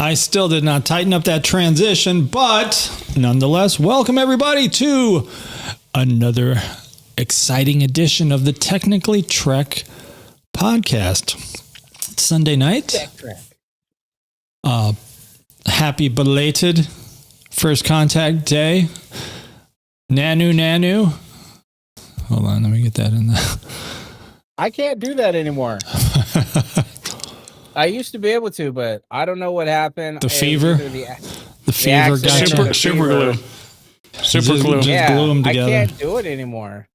I still did not tighten up that transition, but nonetheless, welcome everybody to another exciting edition of the Technically Trek podcast. It's Sunday night. Happy belated first contact day. Nanu. Hold on, let me get that in there. I can't do that anymore. I used to be able to, but I don't know what happened. The fever? The fever got you. Super glue. Super glue. Just glue them together. I can't do it anymore.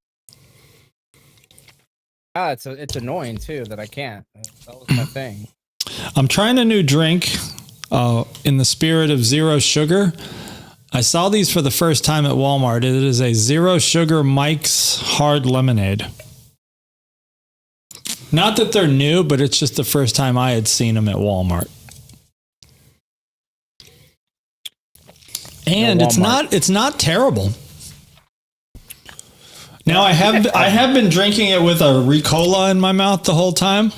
It's annoying, too, that I can't. That was my thing. I'm trying a new drink in the spirit of zero sugar. I saw these for the first time at Walmart. It is a zero sugar Mgyx hard lemonade. Not that they're new, but it's just the first time I had seen them at Walmart. And it's not terrible. Now I have been drinking it with a Ricola in my mouth the whole time,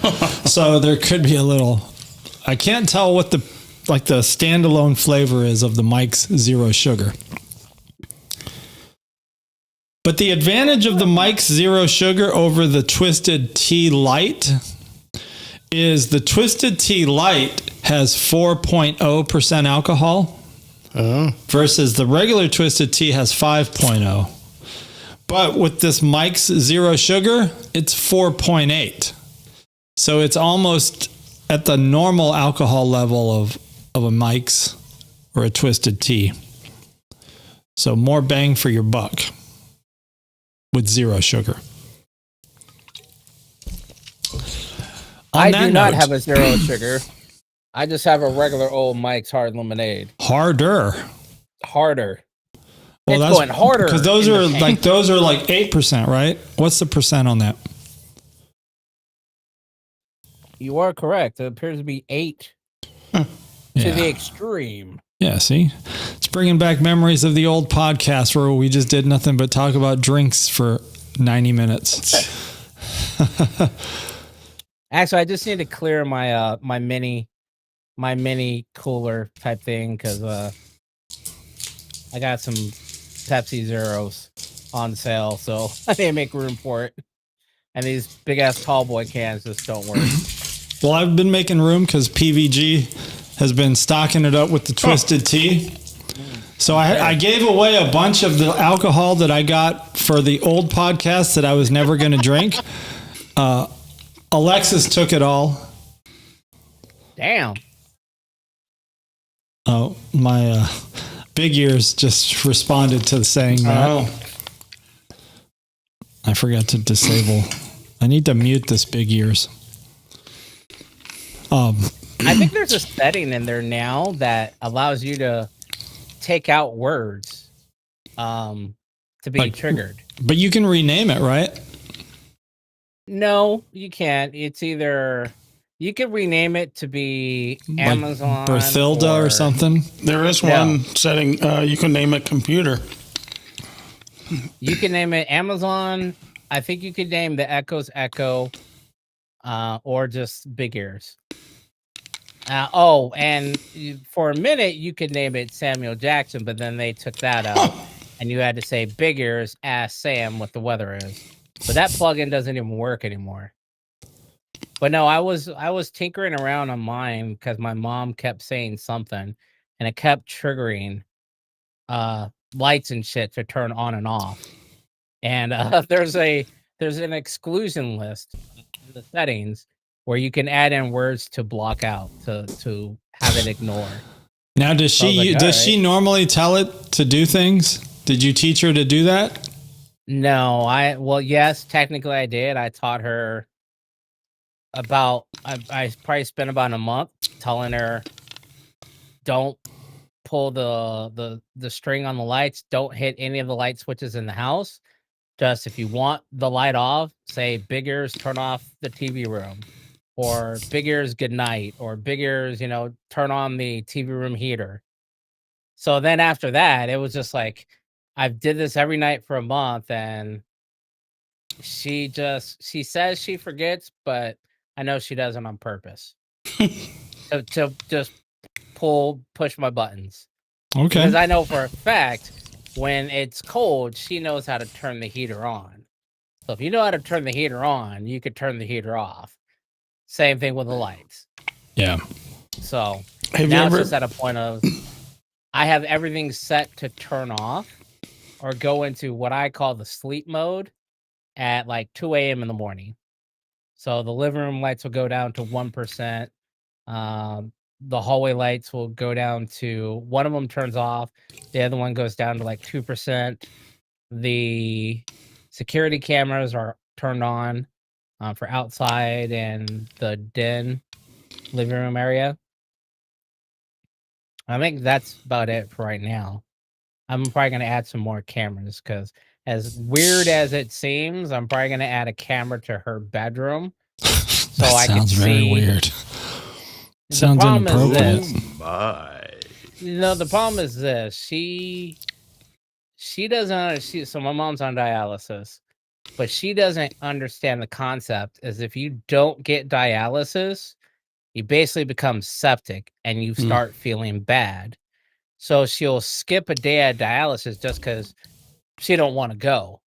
so there could be a little. I can't tell what the standalone flavor is of the Mgyx Zero Sugar. But the advantage of the Mgyx Zero Sugar over the Twisted Tea Light is the Twisted Tea Light has 4.0% alcohol versus the regular Twisted Tea has 5.0. But with this Mgyx Zero Sugar, it's 4.8. So it's almost at the normal alcohol level of a Mgyx or a Twisted Tea. So more bang for your buck with zero sugar. I do not have a zero sugar. I just have a regular old Mgyx hard lemonade. Harder. Well, it's going harder because those are like 8%, right? What's the percent on that? You are correct. It appears to be 8 to the extreme. Yeah, see? It's bringing back memories of the old podcast where we just did nothing but talk about drinks for 90 minutes. Actually, I just need to clear my my mini cooler type thing because I got some Pepsi Zeros on sale, so I need to make room for it. And these big ass tall boy cans just don't work. Well, I've been making room because PVG has been stocking it up with the Twisted Tea. So I gave away a bunch of the alcohol that I got for the old podcast that I was never going to drink. Alexis took it all. Damn. Oh, my big ears just responded to saying that. I forgot to disable. I need to mute this big ears. I think there's a setting in there now that allows you to take out words to be triggered. But you can rename it, right? No, you can't. It's either you can rename it to be like Amazon Berthilda or something. There is one setting you can name it computer. You can name it Amazon. I think you could name the Echo's Echo or just Big Ears. And for a minute, you could name it Samuel Jackson, but then they took that out, and you had to say Big Ears, ask Sam what the weather is. But that plugin doesn't even work anymore. But no, I was tinkering around on mine because my mom kept saying something, and it kept triggering lights and shit to turn on and off. And there's an exclusion list in the settings where you can add in words to block out to have it ignore. Now, does she normally tell it to do things? Did you teach her to do that? No, yes, technically I did. I taught her I probably spent about a month telling her, don't pull the string on the lights. Don't hit any of the light switches in the house. Just if you want the light off, say Big Ears, turn off the TV room, or Big Ears, good night, or Big Ears, turn on the TV room heater. So then after that, it was just like, I did this every night for a month, and she says she forgets, but I know she doesn't on purpose. to just push my buttons. Okay. Because I know for a fact when it's cold, she knows how to turn the heater on. So if you know how to turn the heater on, you could turn the heater off. Same thing with the lights. Yeah. So Have now you it's ever? just at a point of I have everything set to turn off or go into what I call the sleep mode at like 2 a.m. in the morning. So the living room lights will go down to 1%. The hallway lights will go down to one of them turns off. The other one goes down to like 2%. The security cameras are turned on for outside and the den living room area. I think that's about it for right now. I'm probably going to add some more cameras because as weird as it seems, I'm probably going to add a camera to her bedroom. So That I can sounds very see. weird. The Sounds problem is inappropriate. this. My. The problem is this. She doesn't. So my mom's on dialysis, but she doesn't understand the concept. Is if you don't get dialysis, you basically become septic and you start feeling bad. So she'll skip a day of dialysis just because she don't want to go,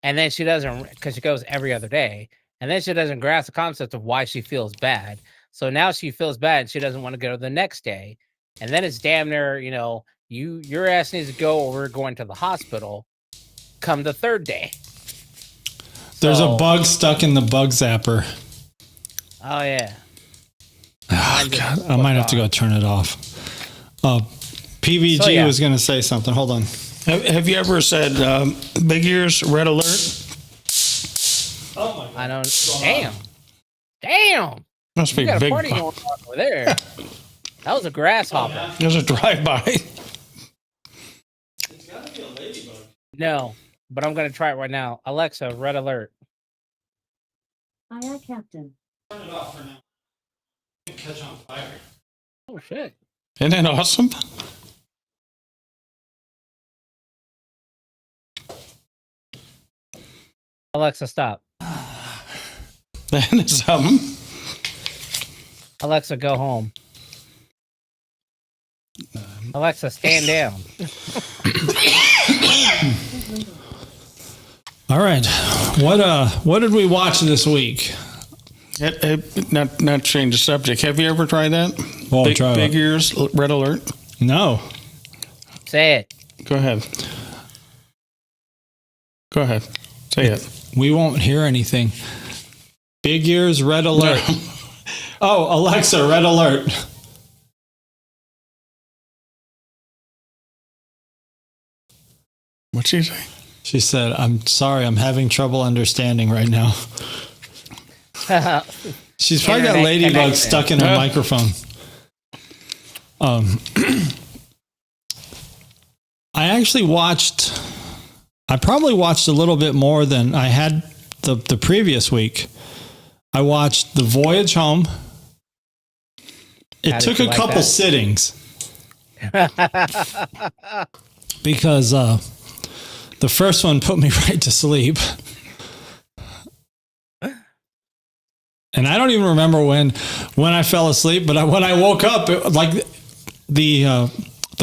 and then she doesn't because she goes every other day, and then she doesn't grasp the concept of why she feels bad. So now she feels bad and she doesn't want to go the next day. And then it's damn near, your ass needs to go or we're going to the hospital come the third day. There's a So- bug stuck in the bug zapper. Oh, yeah. Oh, Mine just God, I might have to go flipped turn it off. PVG So, yeah. was going to say something. Hold on. Have you ever said big ears, red alert? Oh my I don't. Damn. Must be You got a big. party going on over there. That was a grasshopper. There's a drive-by. It's got to be a ladybug. No, but I'm going to try it right now. Alexa, red alert. Aye, aye, Captain. Turn it off for now. Catch on fire. Oh, shit. Isn't that awesome? Alexa, stop. That is something. Alexa, go home. Alexa, stand down. All right. What did we watch this week? Not change the subject. Have you ever tried that? Well, big, try big it. ears, red alert. No. Say it. Go ahead. Go ahead. Say it. We won't hear anything. Big ears, red alert. Oh, Alexa, red alert. What'd she say? She said, I'm sorry, I'm having trouble understanding right now. She's probably got Internet ladybug connection. stuck in her microphone. I probably watched a little bit more than I had the previous week. I watched The Voyage Home. It How did took you a like couple that? sittings because the first one put me right to sleep. And I don't even remember when I fell asleep, but when I woke up, the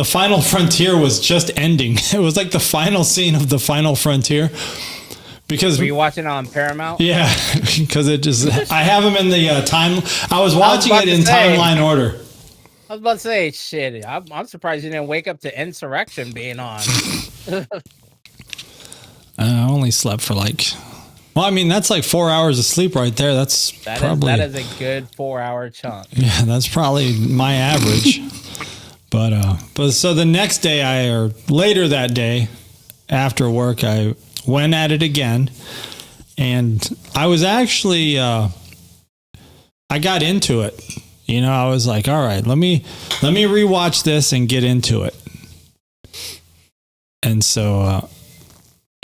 final frontier was just ending. It was like the final scene of the final frontier. Because Were you watching on Paramount? yeah, because I have them in the time. I was watching about it to in say. timeline order. I was about to say, shit. I'm surprised you didn't wake up to Insurrection being on. I only slept for that's like 4 hours of sleep right there. That That is a good 4-hour chunk. Yeah, that's probably my average. But so the next day or later that day after work, I went at it again, and I was actually I got into it. I was like, all right, let me rewatch this and get into it. And so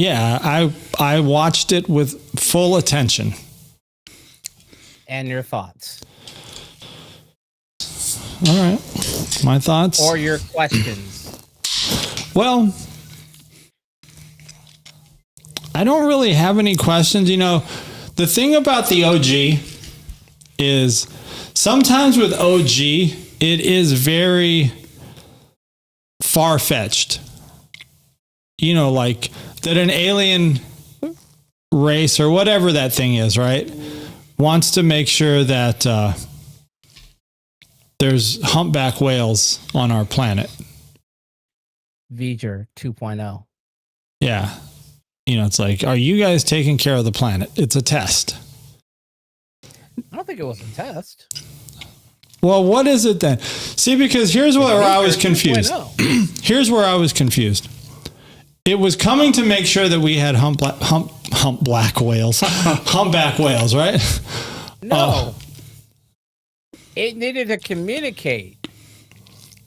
I watched it with full attention. And your thoughts. All right. My thoughts? Or your questions. Well, I don't really have any questions. The thing about the OG is sometimes with OG, it is very far-fetched. You know, like that an alien race or whatever that thing is, right, wants to make sure that there's humpback whales on our planet. V'ger 2.0. Yeah. You know, it's like, are you guys taking care of the planet? It's a test. I don't think it was a test. Well, what is it then? See, because here's where I was confused. Here's where I was confused. It was coming to make sure that we had humpback whales, right? No. It needed to communicate.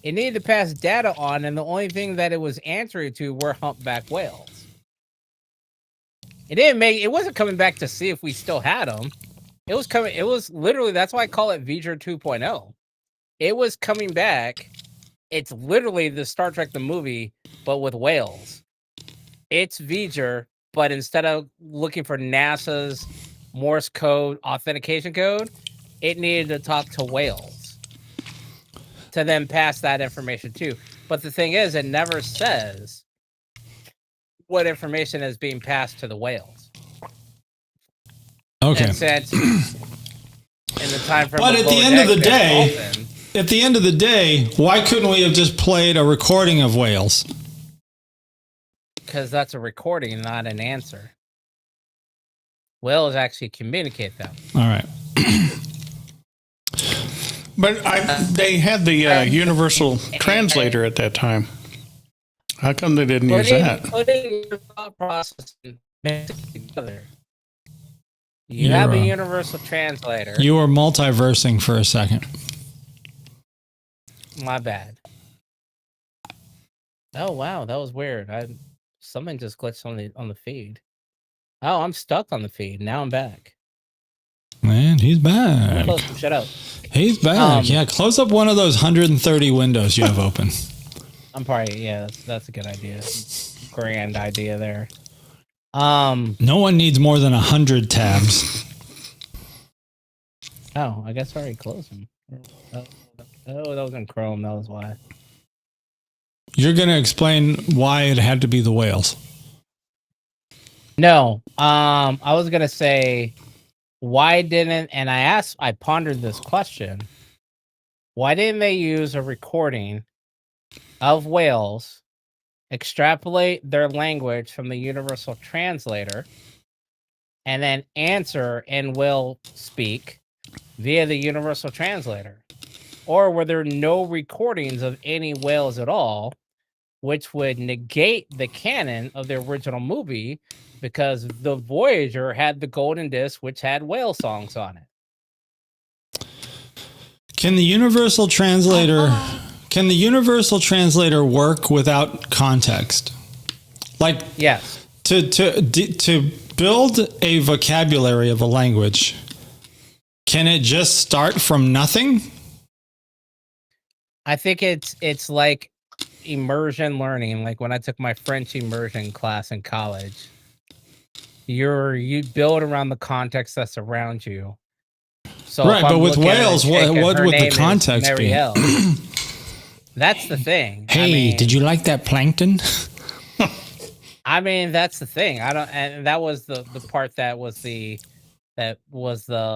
It needed to pass data on, and the only thing that it was answering to were humpback whales. It wasn't coming back to see if we still had them. It was literally, that's why I call it V'ger 2.0. It was coming back. It's literally the Star Trek the movie, but with whales. It's V'ger, but instead of looking for NASA's Morse code authentication code, it needed to talk to whales to then pass that information to. But the thing is, it never says what information is being passed to the whales. Okay. And since in the time frame, but at the end of the day, why couldn't we have just played a recording of whales? Because that's a recording, not an answer. Whales actually communicate them. All right. But they had the universal translator at that time. How come they didn't use that? Putting your thought process and mix it together. You have a universal translator. You were multiversing for a second. My bad. Oh wow, that was weird. Something just glitched on the feed. Oh, I'm stuck on the feed. Now I'm back. Man, he's back. Close some shit up. He's back. Yeah, close up one of those 130 windows you have open. I'm probably that's a good idea. Grand idea there. No one needs more than 100 tabs. Oh, I guess I already closed them. Oh, that was in Chrome. That was why. You're going to explain why it had to be the whales. No. I was going to say, why didn't, and I pondered this question. Why didn't they use a recording of whales, extrapolate their language from the universal translator, and then answer in whale speak via the universal translator? Or were there no recordings of any whales at all, which would negate the canon of the original movie, because the Voyager had the golden disc, which had whale songs on it? Can the universal translator work without context? Like, yes. To build a vocabulary of a language, can it just start from nothing? I think it's like immersion learning. Like when I took my French immersion class in college, you build around the context that's around you. So right, but with whales, what would the context be? That's the thing. Hey, did you like that plankton? I mean, that's the thing. And that was the part that was the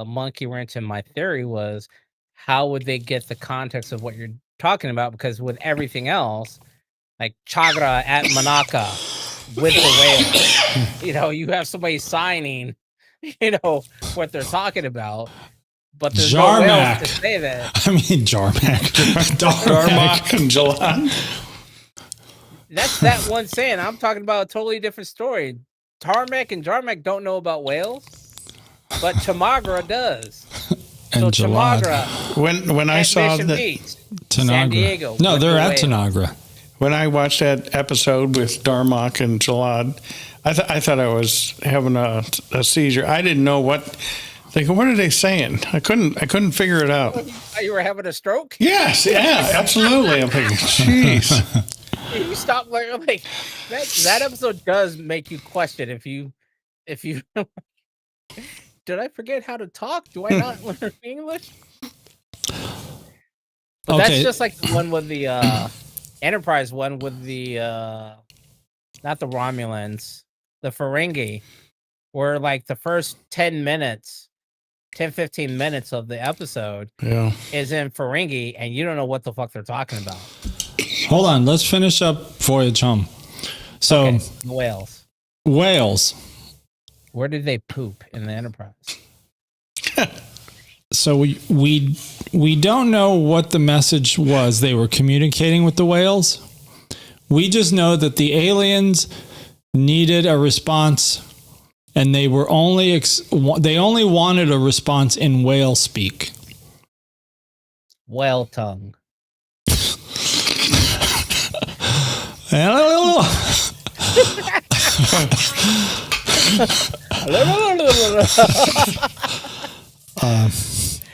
monkey wrench in my theory was, how would they get the context of what you're talking about? Because with everything else, like Chagra at Manaka with the whale, you have somebody signing, what they're talking about. But there's no whales to say that. I mean, Jarmak. Darmok and Jalad. That's that one saying. I'm talking about a totally different story. Tarmac and Jarmak don't know about whales, but Chamagra does. And so Chamagra. When I saw San Diego. No, they're at Tanagra. When I watched that episode with Darmok and Jalad, I thought I was having a seizure. I didn't know what are they saying? I couldn't figure it out. You were having a stroke? Yes, yeah, absolutely. I'm thinking, jeez. You stop like that episode does make you question if you did I forget how to talk? Do I not learn English? But Okay. that's just like the one with the Enterprise one with the not the Romulans, the Ferengi, where like the first 10 minutes, 15 minutes of the episode Yeah. is in Ferengi, and you don't know what the fuck they're talking about. Hold on. Let's finish up Voyage Home. So, Okay, the whales. whales. Where did they poop in the Enterprise? So we don't know what the message was they were communicating with the whales. We just know that the aliens needed a response, and they were only wanted a response in whale speak. Whale tongue.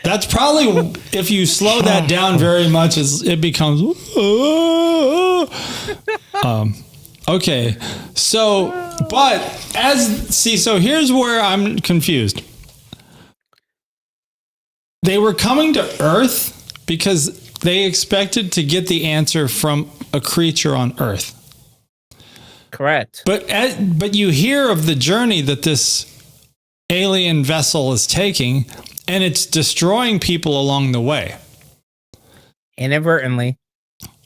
That's probably, if you slow that down very much, it becomes. Okay, so so here's where I'm confused. They were coming to Earth because they expected to get the answer from a creature on Earth. Correct. But you hear of the journey that this alien vessel is taking, and it's destroying people along the way. Inadvertently.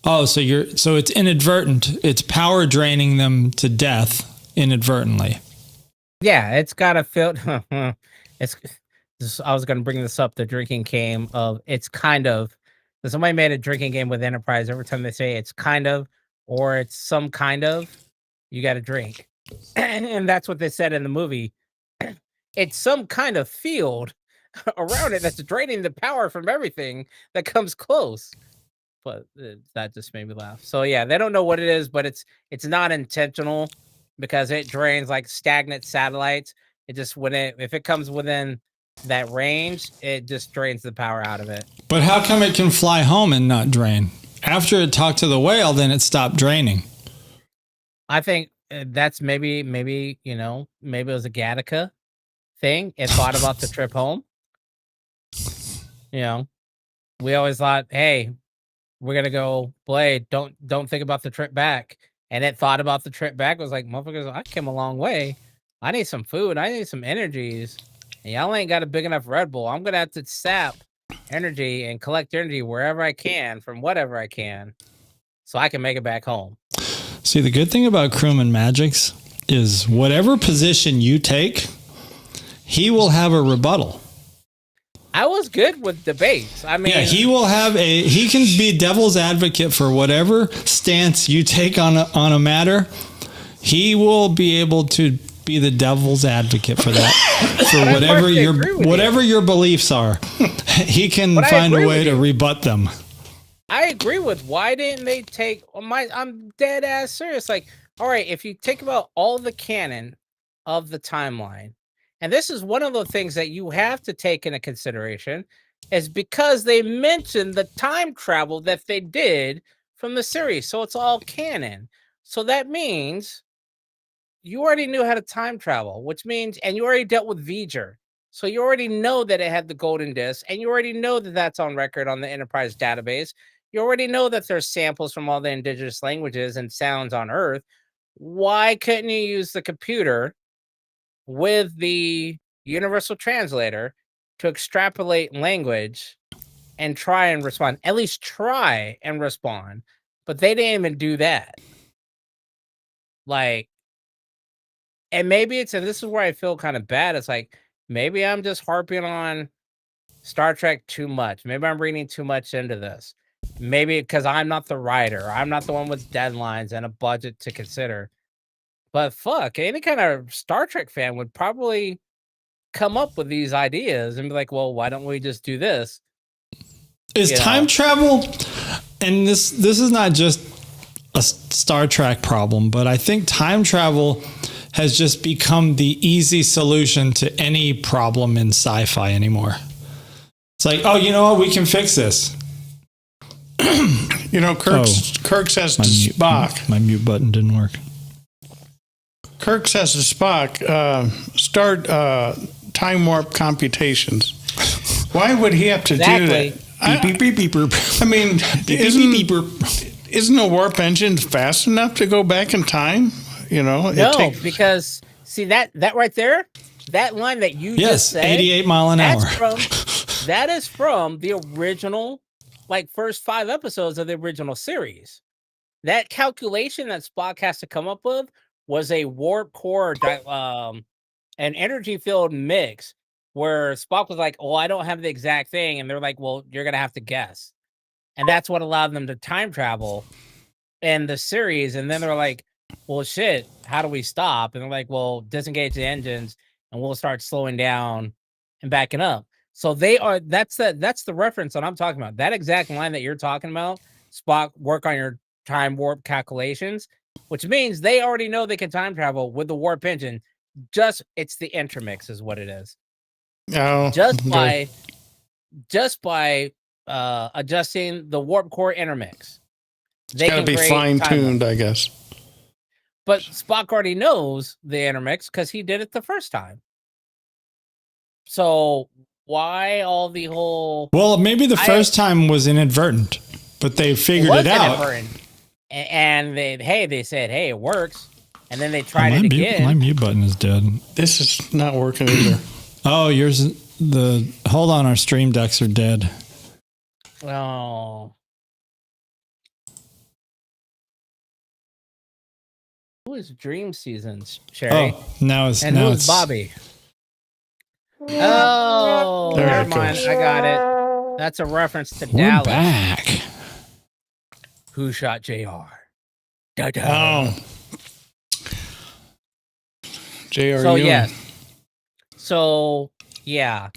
Oh, so it's inadvertent. It's power draining them to death inadvertently. Yeah, it's got a feel. I was going to bring this up. The drinking game of it's kind of. So somebody made a drinking game with Enterprise. Every time they say it's kind of or it's some kind of, you got to drink, and that's what they said in the movie. It's some kind of field around it that's draining the power from everything that comes close. But that just made me laugh. So yeah, they don't know what it is, but it's not intentional because it drains like stagnant satellites. It just if it comes within that range, it just drains the power out of it. But how come it can fly home and not drain? After it talked to the whale, then it stopped draining. I think that's maybe maybe it was a Gattaca thing. It thought about the trip home. We always thought, hey, we're gonna go Blade. Don't think about the trip back. And it thought about the trip back. It was like, motherfuckers, I came a long way. I need some food. I need some energies. And y'all ain't got a big enough Red Bull. I'm gonna have to sap energy and collect energy wherever I can from whatever I can, so I can make it back home. See, the good thing about Crewman Mgyx is whatever position you take, he will have a rebuttal. I was good with debates. I mean, yeah, he can be devil's advocate for whatever stance you take on a matter. He will be able to be the devil's advocate for that, for whatever your beliefs are. He can find a way to rebut them. I agree with. Why didn't they take I'm dead ass serious. Like, all right, if you think about all the canon of the timeline, and this is one of the things that you have to take into consideration, is because they mentioned the time travel that they did from the series. So it's all canon. So that means you already knew how to time travel, which means, and you already dealt with V'ger. So you already know that it had the golden disc, and you already know that that's on record on the Enterprise database. You already know that there's samples from all the indigenous languages and sounds on Earth. Why couldn't you use the computer with the universal translator to extrapolate language and try and respond? At least try and respond. But they didn't even do that. Like, and maybe and this is where I feel kind of bad. It's like, maybe I'm just harping on Star Trek too much. Maybe I'm reading too much into this. Maybe because I'm not the writer. I'm not the one with deadlines and a budget to consider. But fuck, any kind of Star Trek fan would probably come up with these ideas and be like, well, why don't we just do this? Is time travel, and this is not just a Star Trek problem, but I think time travel has just become the easy solution to any problem in sci-fi anymore. It's like, oh, you know what? We can fix this. Kirk says to Spock. My mute button didn't work. Kirk says to Spock, start time warp computations. Why would he have to do that? Beep, beep, beep, beep, beep. I mean, Beep, beep, beep, beep. isn't a warp engine fast enough to go back in time? You know, No, because see that right there, that line that you Yes, just said, 88 mile an hour. That is from the original, like first 5 episodes of the original series. That calculation that Spock has to come up with was a warp core, an energy field mix, where Spock was like, "Oh, I don't have the exact thing," and they're like, "Well, you're gonna have to guess," and that's what allowed them to time travel in the series. And then they're like, "Well, shit, how do we stop?" And they're like, "Well, disengage the engines, and we'll start slowing down and backing up." So that's the reference that I'm talking about. That exact line that you're talking about, Spock, work on your time warp calculations, which means they already know they can time travel with the warp engine. It's the intermix is what it is. Oh, Just by adjusting the warp core intermix. It's got to be fine tuned, I guess. But Spock already knows the intermix because he did it the first time. So why all the whole? Well, maybe the first time was inadvertent, but they figured it out. And they said, "Hey, it works." And then they tried it again. My mute button is dead. This is not working either. Oh, hold on, our stream decks are dead. Oh. Who is Dream Seasons, Sherry? Oh, now it's who's Bobby? Oh, never mind. I got it. That's a reference to We're Dallas. back. Who shot JR? Oh. JR. So, yes. So, yeah.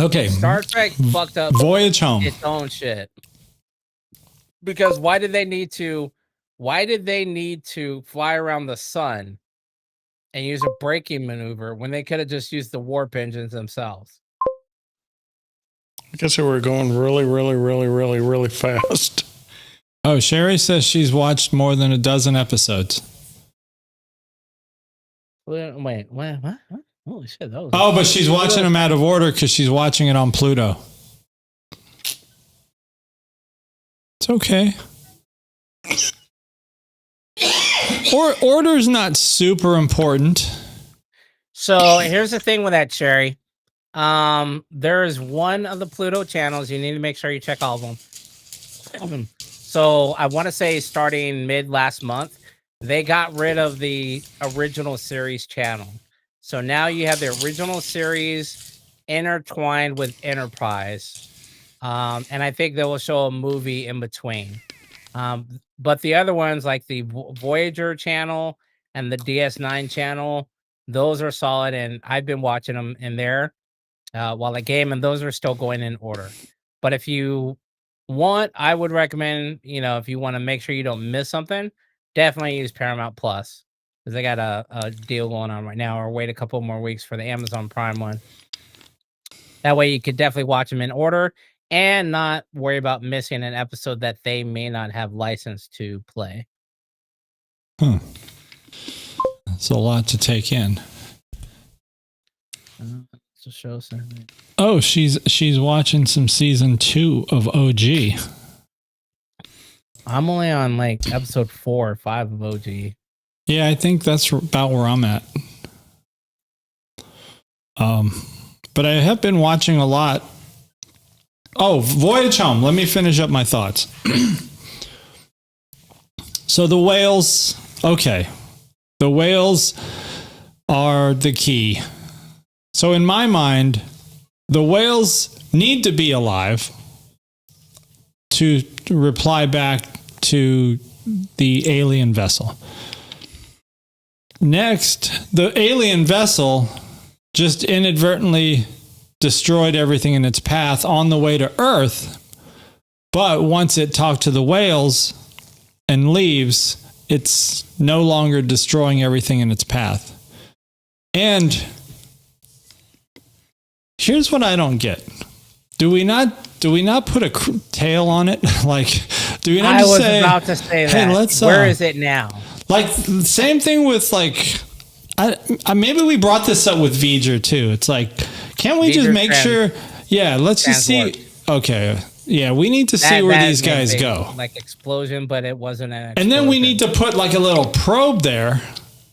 Okay. Star Trek fucked up Voyage home. its own shit. Because why did they need to fly around the sun and use a braking maneuver when they could have just used the warp engines themselves? I guess they were going really, really, really, really, really fast. Oh, Sherry says she's watched more than a dozen episodes. Wait, what? Holy shit, that was... Oh, but she's watching them out of order because she's watching it on Pluto. It's okay. Order's not super important. So here's the thing with that, Sherry. There is one of the Pluto channels. You need to make sure you check all of them. So I want to say starting mid last month, they got rid of the original series channel. So now you have the original series intertwined with Enterprise. And I think they will show a movie in between. But the other ones like the Voyager channel and the DS9 channel, those are solid. And I've been watching them in there while I game, and those are still going in order. But if you want, I would recommend, if you want to make sure you don't miss something, definitely use Paramount Plus because they got a deal going on right now, or wait a couple more weeks for the Amazon Prime one. That way you could definitely watch them in order and not worry about missing an episode that they may not have license to play. That's a lot to take in. It's a show something. Oh, she's watching some season 2 of OG. I'm only on like episode 4 or 5 of OG. Yeah, I think that's about where I'm at. But I have been watching a lot. Oh, Voyage Home. Let me finish up my thoughts. So the whales, okay. The whales are the key. So in my mind, the whales need to be alive to reply back to the alien vessel. Next, the alien vessel just inadvertently destroyed everything in its path on the way to Earth. But once it talked to the whales and leaves, it's no longer destroying everything in its path. And here's what I don't get. Do we not put a tail on it? Like, do we not just say, I was about to say that. Hey, let's, where is it now? Like, same thing with, like, maybe we brought this up with V'ger, too. It's like, can't we just make sure? Yeah, let's just see. Okay. Yeah, we need to see where That these is my guys big, go. Like explosion, but it wasn't an And then we explosion. need to put like a little probe there.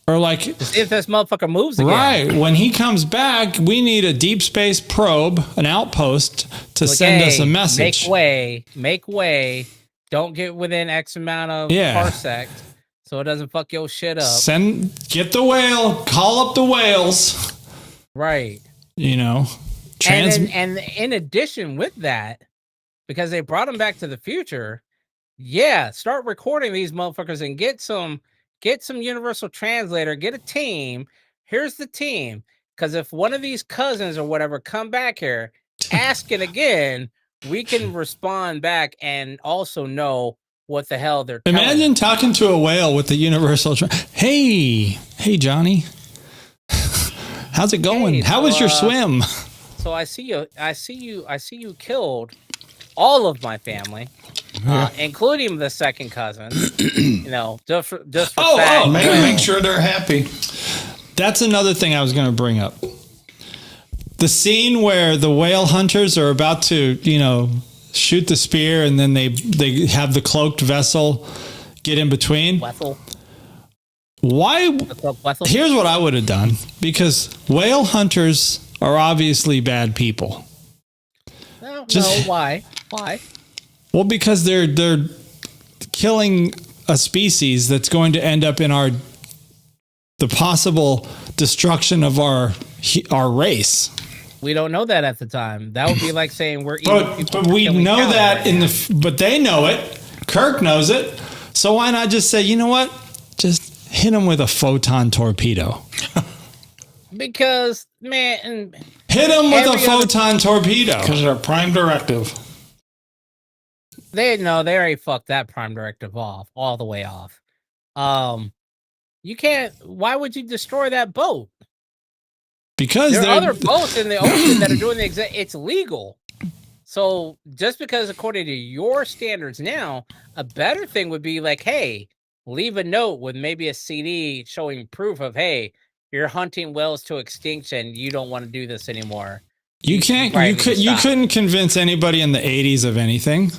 Or like, To see if this motherfucker moves again. right, when he comes back, we need a deep space probe, an outpost, to Like, send us a hey, message. Make way. Don't get within X amount of parsecs so it doesn't fuck your shit up. Get the whale, call up the whales. Right. You know, and in addition with that, because they brought him back to the future, start recording these motherfuckers and get some universal translator, get a team. Here's the team. Because if one of these cousins or whatever come back here, ask it again, we can respond back and also know what the hell they're telling imagine us. talking to a whale with the universal. Hey, Johnny, how's it going? Hey, How was your swim? So I see you killed all of my family, including the second cousin. You know, just for fact. Make sure they're happy. That's another thing I was going to bring up. The scene where the whale hunters are about to, shoot the spear, and then they have the cloaked vessel get in between. Wethel. Why? Wethel? Here's what I would have done, because whale hunters are obviously bad people. No, Just- why? Why? Well, because they're killing a species that's going to end up in the possible destruction of our race. We don't know that at the time. That would be like saying we're evil people. But we killing know cows that right but they know it. Kirk knows it. So why not just say, you know what? Just hit him with a photon torpedo. Because, man, Hit him with a Every other- photon torpedo. Because our prime directive. they already fucked that prime directive off, all the way off. You can't. Why would you destroy that boat? Because There are they're- other boats in the ocean that are doing the exact. It's legal. So just because, according to your standards now, a better thing would be like, hey, leave a note with maybe a CD showing proof of, hey, you're hunting whales to extinction. You don't want to do this anymore. you can't. Right, You stop. couldn't convince anybody in the 80s of anything.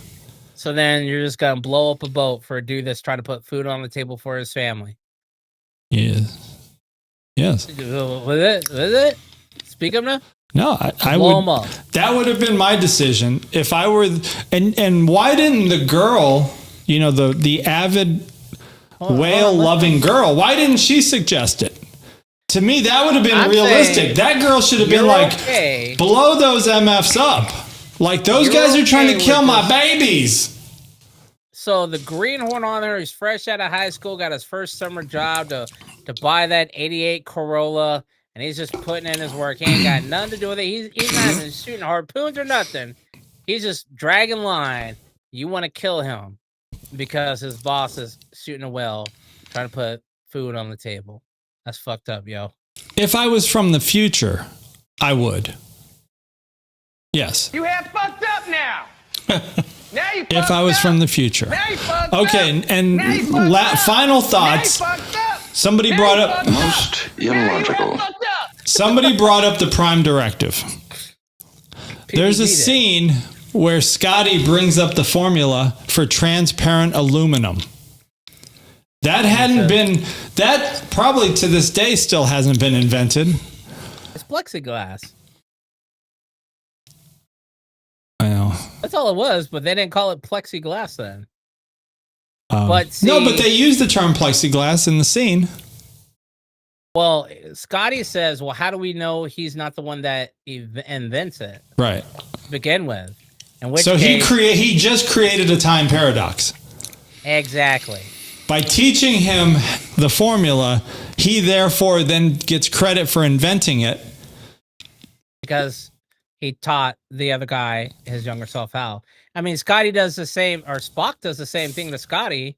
So then you're just gonna blow up a boat for a dude that's trying to put food on the table for his family. Yes. Was it? Speak up now. No, I Blow would. him up. That would have been my decision if I were. And why didn't the girl, the avid whale loving girl, why didn't she suggest it? To me, that would have been I'm realistic. saying That girl should have been you're like, okay. blow those MFs up. Like, those You're guys are trying to okay kill with my this. babies. So the greenhorn on there, he's fresh out of high school, got his first summer job to buy that '88 Corolla, and he's just putting in his work. He ain't got nothing to do with it. He's not even shooting harpoons or nothing. He's just dragging line. You want to kill him because his boss is shooting a whale, trying to put food on the table. That's fucked up, yo. If I was from the future, I would. Yes. You have fucked up now. Now you fucked If I was up. from the future. Now you fucked Okay, up. and Now you fucked up. final Now you thoughts. fucked up. Somebody Now brought you up. fucked up. Most Now you illogical. have fucked up. Somebody brought up the Prime Directive. There's a PPG scene where Scotty brings up the formula for transparent aluminum. That hadn't been, that probably to this day still hasn't been invented. It's plexiglass. I know. That's all it was, but they didn't call it plexiglass then. But no, see- but they used the term plexiglass in the scene. Well, Scotty says, well, how do we know he's not the one that invents it Right. to begin with? In which So case, he just created a time paradox. exactly. By teaching him the formula, he therefore then gets credit for inventing it. Because he taught the other guy, his younger self, how. I mean, Scotty does the same, or Spock does the same thing to Scotty,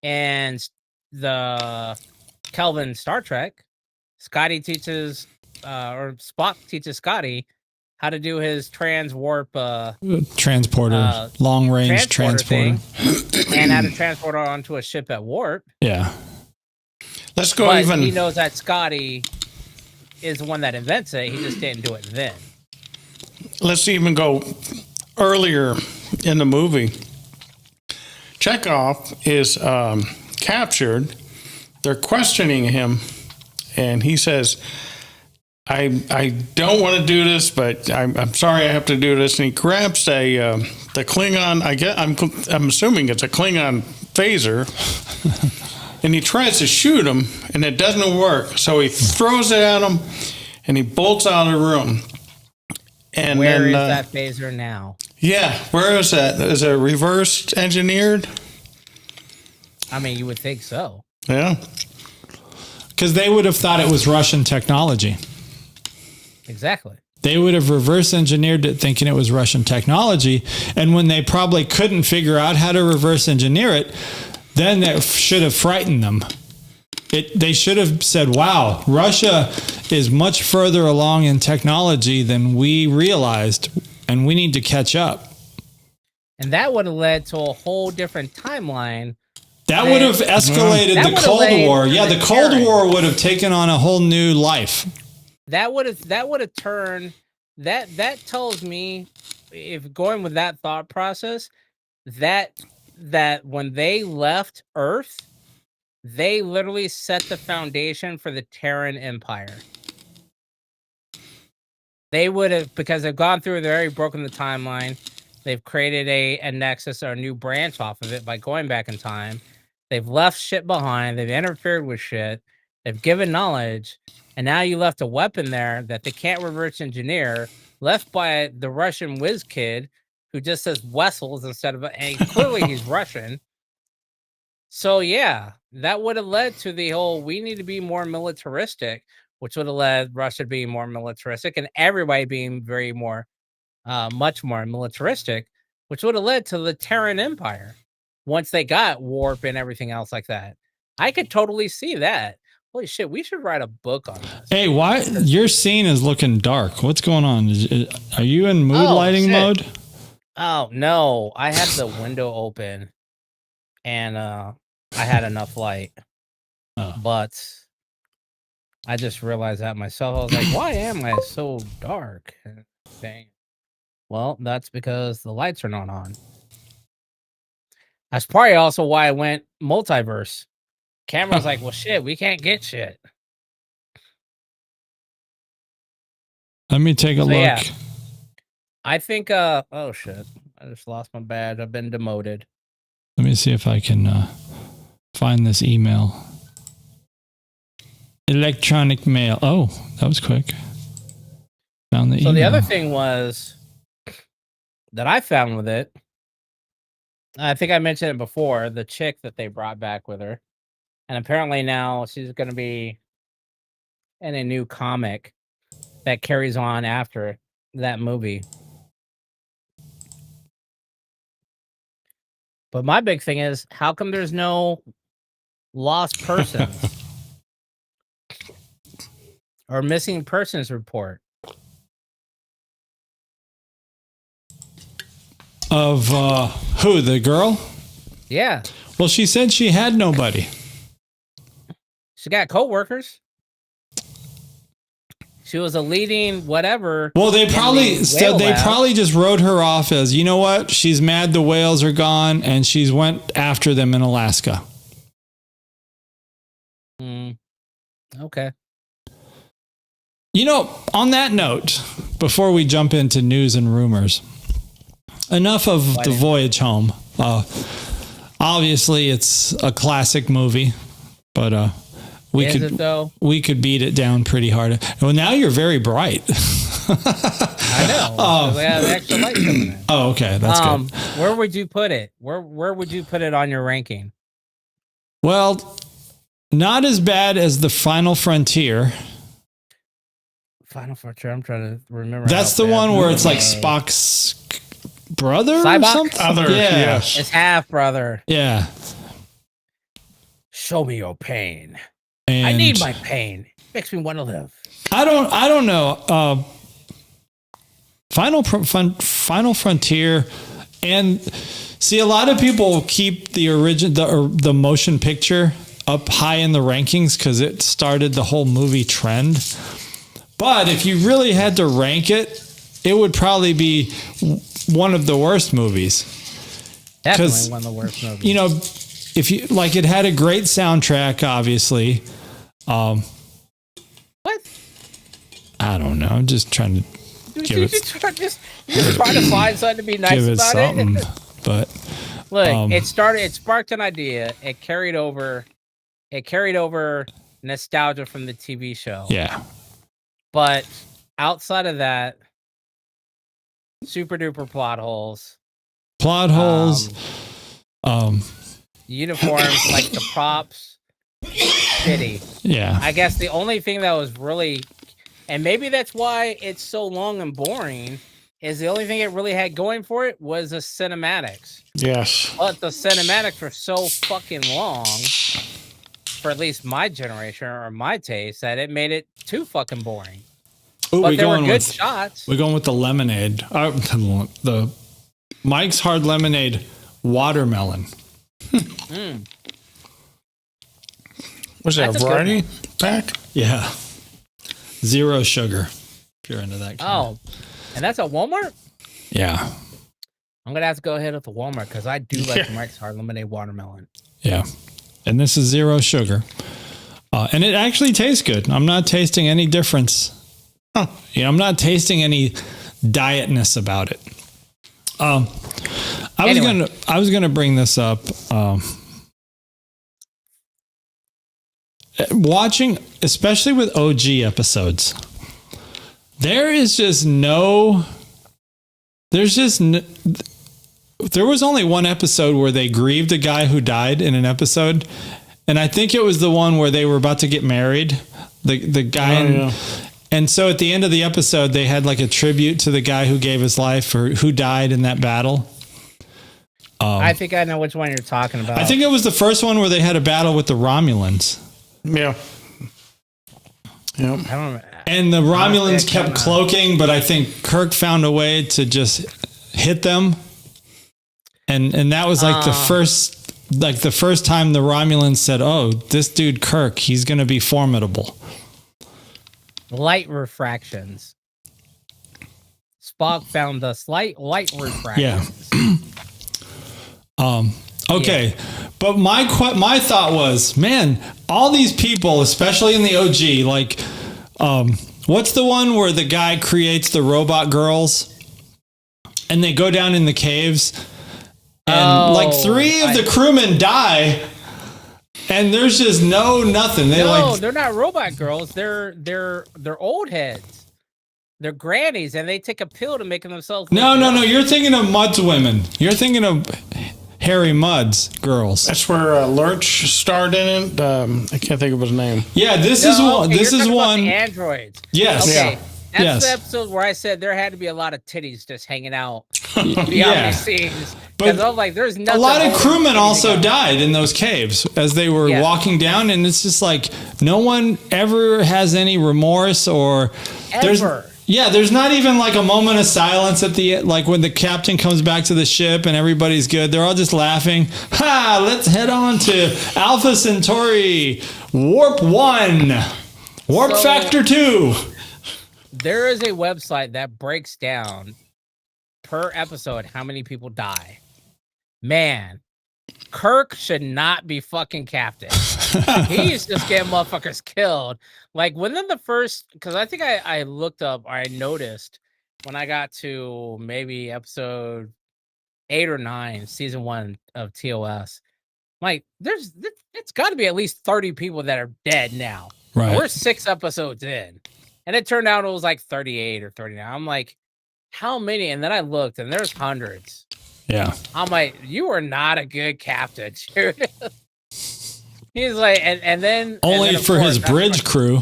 and the Kelvin Star Trek. Scotty teaches, or Spock teaches Scotty how to do his transwarp Transporter, long range transporter. thing, and how to transport it onto a ship at warp. Yeah. Let's go But even. he knows that Scotty is the one that invents it. He just didn't do it then. Let's even go earlier in the movie, Chekhov is captured. They're questioning him, and he says, I don't want to do this, but I'm sorry I have to do this. And he grabs the Klingon. I'm assuming it's a Klingon phaser, and he tries to shoot him, and it doesn't work. So he throws it at him, and he bolts out of the room. And Where then, is that phaser now? Yeah, where is that? Is it reverse engineered? I mean, you would think so. Yeah. Because they would have thought it was Russian technology. Exactly. They would have reverse engineered it thinking it was Russian technology. And when they probably couldn't figure out how to reverse engineer it, then that should have frightened them. They should have said, wow, Russia is much further along in technology than we realized, and we need to catch up. And that would have led to a whole different timeline. That would have escalated That the would have Cold laid War. Yeah, the the Cold carrot. War would have taken on a whole new life. That would have turned that tells me, if going with that thought process, that when they left Earth, they literally set the foundation for the Terran Empire. They would have, because they've gone through, they've already broken the timeline. They've created a nexus or a new branch off of it by going back in time. They've left shit behind. They've interfered with shit. They've given knowledge. And now you left a weapon there that they can't reverse engineer, left by the Russian whiz kid who just says Wessels instead of, and clearly he's Russian. So yeah, that would have led to the whole, we need to be more militaristic, which would have led Russia being more militaristic and everybody being very more, much more militaristic, which would have led to the Terran Empire once they got warp and everything else like that. I could totally see that. Holy shit, we should write a book on this. Hey, why your scene is looking dark? What's going on? Are you in mood lighting shit. mode? Oh no, I had the window open and I had enough light. But I just realized that myself. I was like, why am I so dark? Dang. Well, that's because the lights are not on. That's probably also why I went multiverse. Camera's like, well, shit, we can't get shit. Let me take a look. Yeah. I think, oh shit, I just lost my badge. I've been demoted. Let me see if I can find this email. Electronic mail. Oh, that was quick. Found the email. So the other thing was that I found with it, I think I mentioned it before, the chick that they brought back with her. And apparently now she's going to be in a new comic that carries on after that movie. But my big thing is, how come there's no lost persons or missing persons report? Of who? The girl? Yeah. Well, she said she had nobody. She got coworkers. She was a leading whatever. Well, they probably lab. probably just wrote her off as, you know what? She's mad the whales are gone, and she's went after them in Alaska. Okay. You know, on that note, before we jump into news and rumors, enough of the voyage home. Obviously, it's a classic movie, but we could beat it down pretty hard. Well, now you're very bright. I know. We have extra light coming in. Oh, okay, that's good. Where would you put it? Where would you put it on your ranking? Well, not as bad as the Final Frontier. Final Frontier. I'm trying to remember. That's the one where it's like Spock's brother or Cybok? something? Other, Yeah. yes. It's half brother. Yeah. Show me your pain. And I need my pain. Makes me want to live. I don't know. Final Frontier, and see, a lot of people keep the motion picture up high in the rankings because it started the whole movie trend. But if you really had to rank it, it would probably be one of the worst movies. Definitely one of the worst movies. You know, if you like, it had a great soundtrack, obviously. What? I don't know. I'm just trying to give it, Just trying to find something to be nice give it about something. it. But Look, it sparked an idea. It carried over nostalgia from the TV show. yeah, But outside of that, super duper plot holes. Uniforms, like the props, shitty. yeah. I guess the only thing that was really, and maybe that's why it's so long and boring, is the only thing it really had going for it was the cinematics. Yes. But the cinematics were so fucking long, for at least my generation or my taste, that it made it too fucking boring. Ooh, But there were good shots. We're going with the lemonade. The Mike's Hard Lemonade watermelon. Was that That's a a good variety pack? Yeah. 0 sugar. If you're into that kind Oh, and that's at Walmart? Yeah. I'm going to have to go ahead with the Walmart because I do like the Mike's Hard Lemonade watermelon. Yeah. And this is 0 sugar. And it actually tastes good. I'm not tasting any difference. You know, I'm not tasting any dietness about it. I was gonna bring this up. Watching, especially with OG episodes, there was only one episode where they grieved a guy who died in an episode, and I think it was the one where they were about to get married. The guy, and so at the end of the episode, they had like a tribute to the guy who gave his life or who died in that battle. I think I know which one you're talking about. I think it was the first one where they had a battle with the Romulans. Yeah. I don't remember. And the Romulans kept cloaking, but I think Kirk found a way to just hit them. And that was like the first time the Romulans said, "Oh, this dude Kirk, he's going to be formidable." Light refractions. Spock found the slight light refractions. Yeah. Okay. But my thought was, man, all these people, especially in the OG, like, what's the one where the guy creates the robot girls and they go down in the caves and like 3 of the crewmen die and there's just nothing. They're not robot girls. They're old heads. They're grannies and they take a pill to make themselves. No. You're thinking of Mudd's women. You're thinking of Harry Mudd's girls. That's where Lurch starred in it. I can't think of his name. Yeah, this is one. This is one. The androids. Yes. Okay. Yeah. That's the episode where I said there had to be a lot of titties just hanging out behind the scenes. Because I was like, there's nothing. A lot of crewmen also died in those caves as they were walking down, and it's just like no one ever has any remorse or there's not even like a moment of silence at the end, like when the captain comes back to the ship and everybody's good. They're all just laughing. Ha! Let's head on to Alpha Centauri Warp 1, Warp Factor 2. There is a website that breaks down per episode how many people die. Man, Kirk should not be fucking captain. He's just getting motherfuckers killed. Like within the first, because I think I looked up, or I noticed when I got to maybe episode 8 or 9, season 1 of TOS. Like, it's got to be at least 30 people that are dead now. Right. We're 6 episodes in. And it turned out it was like 38 or 39. I'm like, how many? And then I looked and there's hundreds. Yeah. I'm like, you are not a good captain, dude. He's like, and then only for his bridge crew.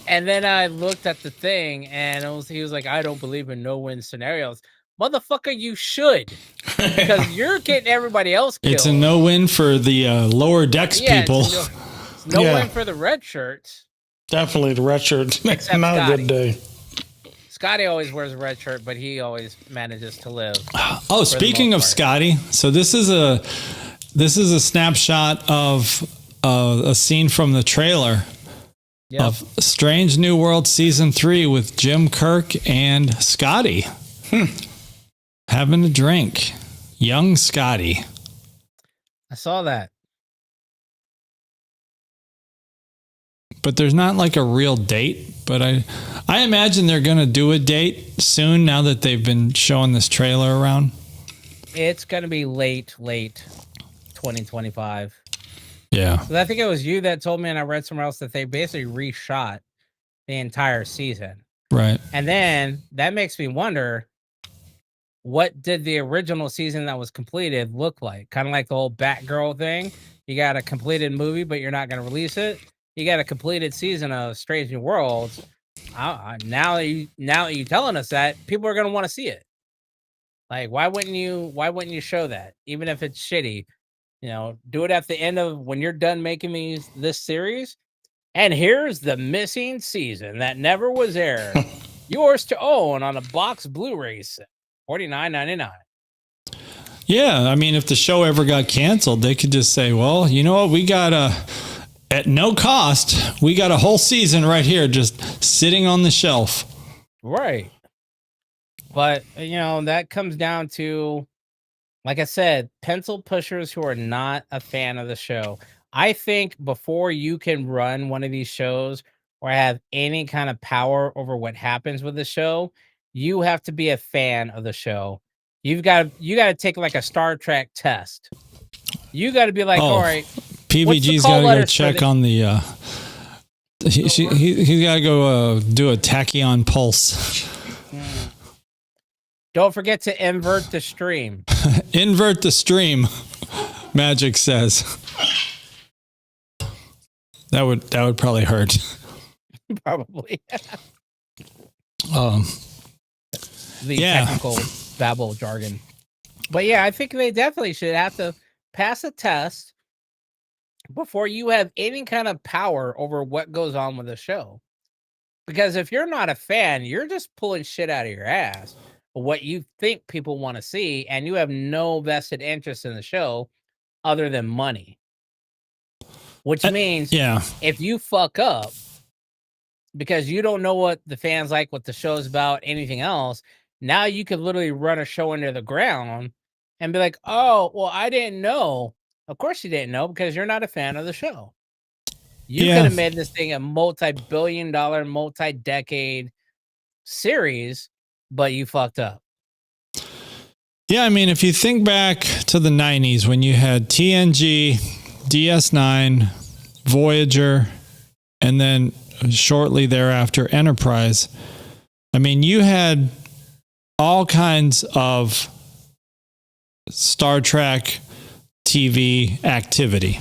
And then I looked at the thing and he was like, I don't believe in no-win scenarios. Motherfucker, you should. Because you're getting everybody else killed. It's a no-win for the lower decks people. It's no win for the red shirts. Definitely the red shirt. Except Not Scotty. a good day. Scotty always wears a red shirt, but he always manages to live. Oh, speaking of Scotty, so this is a snapshot of a scene from the trailer of Strange New World Season 3 with Jim Kirk and Scotty having a drink. Young Scotty. I saw that. But there's not like a real date. But I imagine they're going to do a date soon now that they've been showing this trailer around. It's going to be late 2025. Yeah. So I think it was you that told me, and I read somewhere else, that they basically reshot the entire season. Right. And then that makes me wonder, what did the original season that was completed look like? Kind of like the whole Batgirl thing. You got a completed movie, but you're not going to release it. You got a completed season of Strange New Worlds. Now that you telling us that, people are going to want to see it. Like, why wouldn't you show that, even if it's shitty? You know, do it at the end of when you're done making this series. And here's the missing season that never was aired. Yours to own on a box Blu-ray set, $49.99. Yeah, I mean, if the show ever got canceled, they could just say, well, you know what, we got at no cost, we got a whole season right here just sitting on the shelf. Right. But, you know, that comes down to, like I said, pencil pushers who are not a fan of the show. I think before you can run one of these shows or have any kind of power over what happens with the show, you have to be a fan of the show. You got to take like a Star Trek test. You got to be like, all right, PBG's got to go check on the. He's got to go do a tachyon pulse. Don't forget to invert the stream. Invert the stream, Mgyx says. That would probably hurt. Probably. The yeah. technical babble jargon. But yeah, I think they definitely should have to pass a test before you have any kind of power over what goes on with the show. Because if you're not a fan, you're just pulling shit out of your ass. What you think people want to see, and you have no vested interest in the show other than money. Which means if you fuck up because you don't know what the fans like, what the show's about, anything else, now you could literally run a show into the ground and be like, oh, well, I didn't know. Of course you didn't know, because you're not a fan of the show. You could have made this thing a multi-billion-dollar, multi-decade series, but you fucked up. Yeah, I mean, if you think back to the 90s when you had TNG, DS9, Voyager, and then shortly thereafter Enterprise, I mean, you had all kinds of Star Trek TV activity.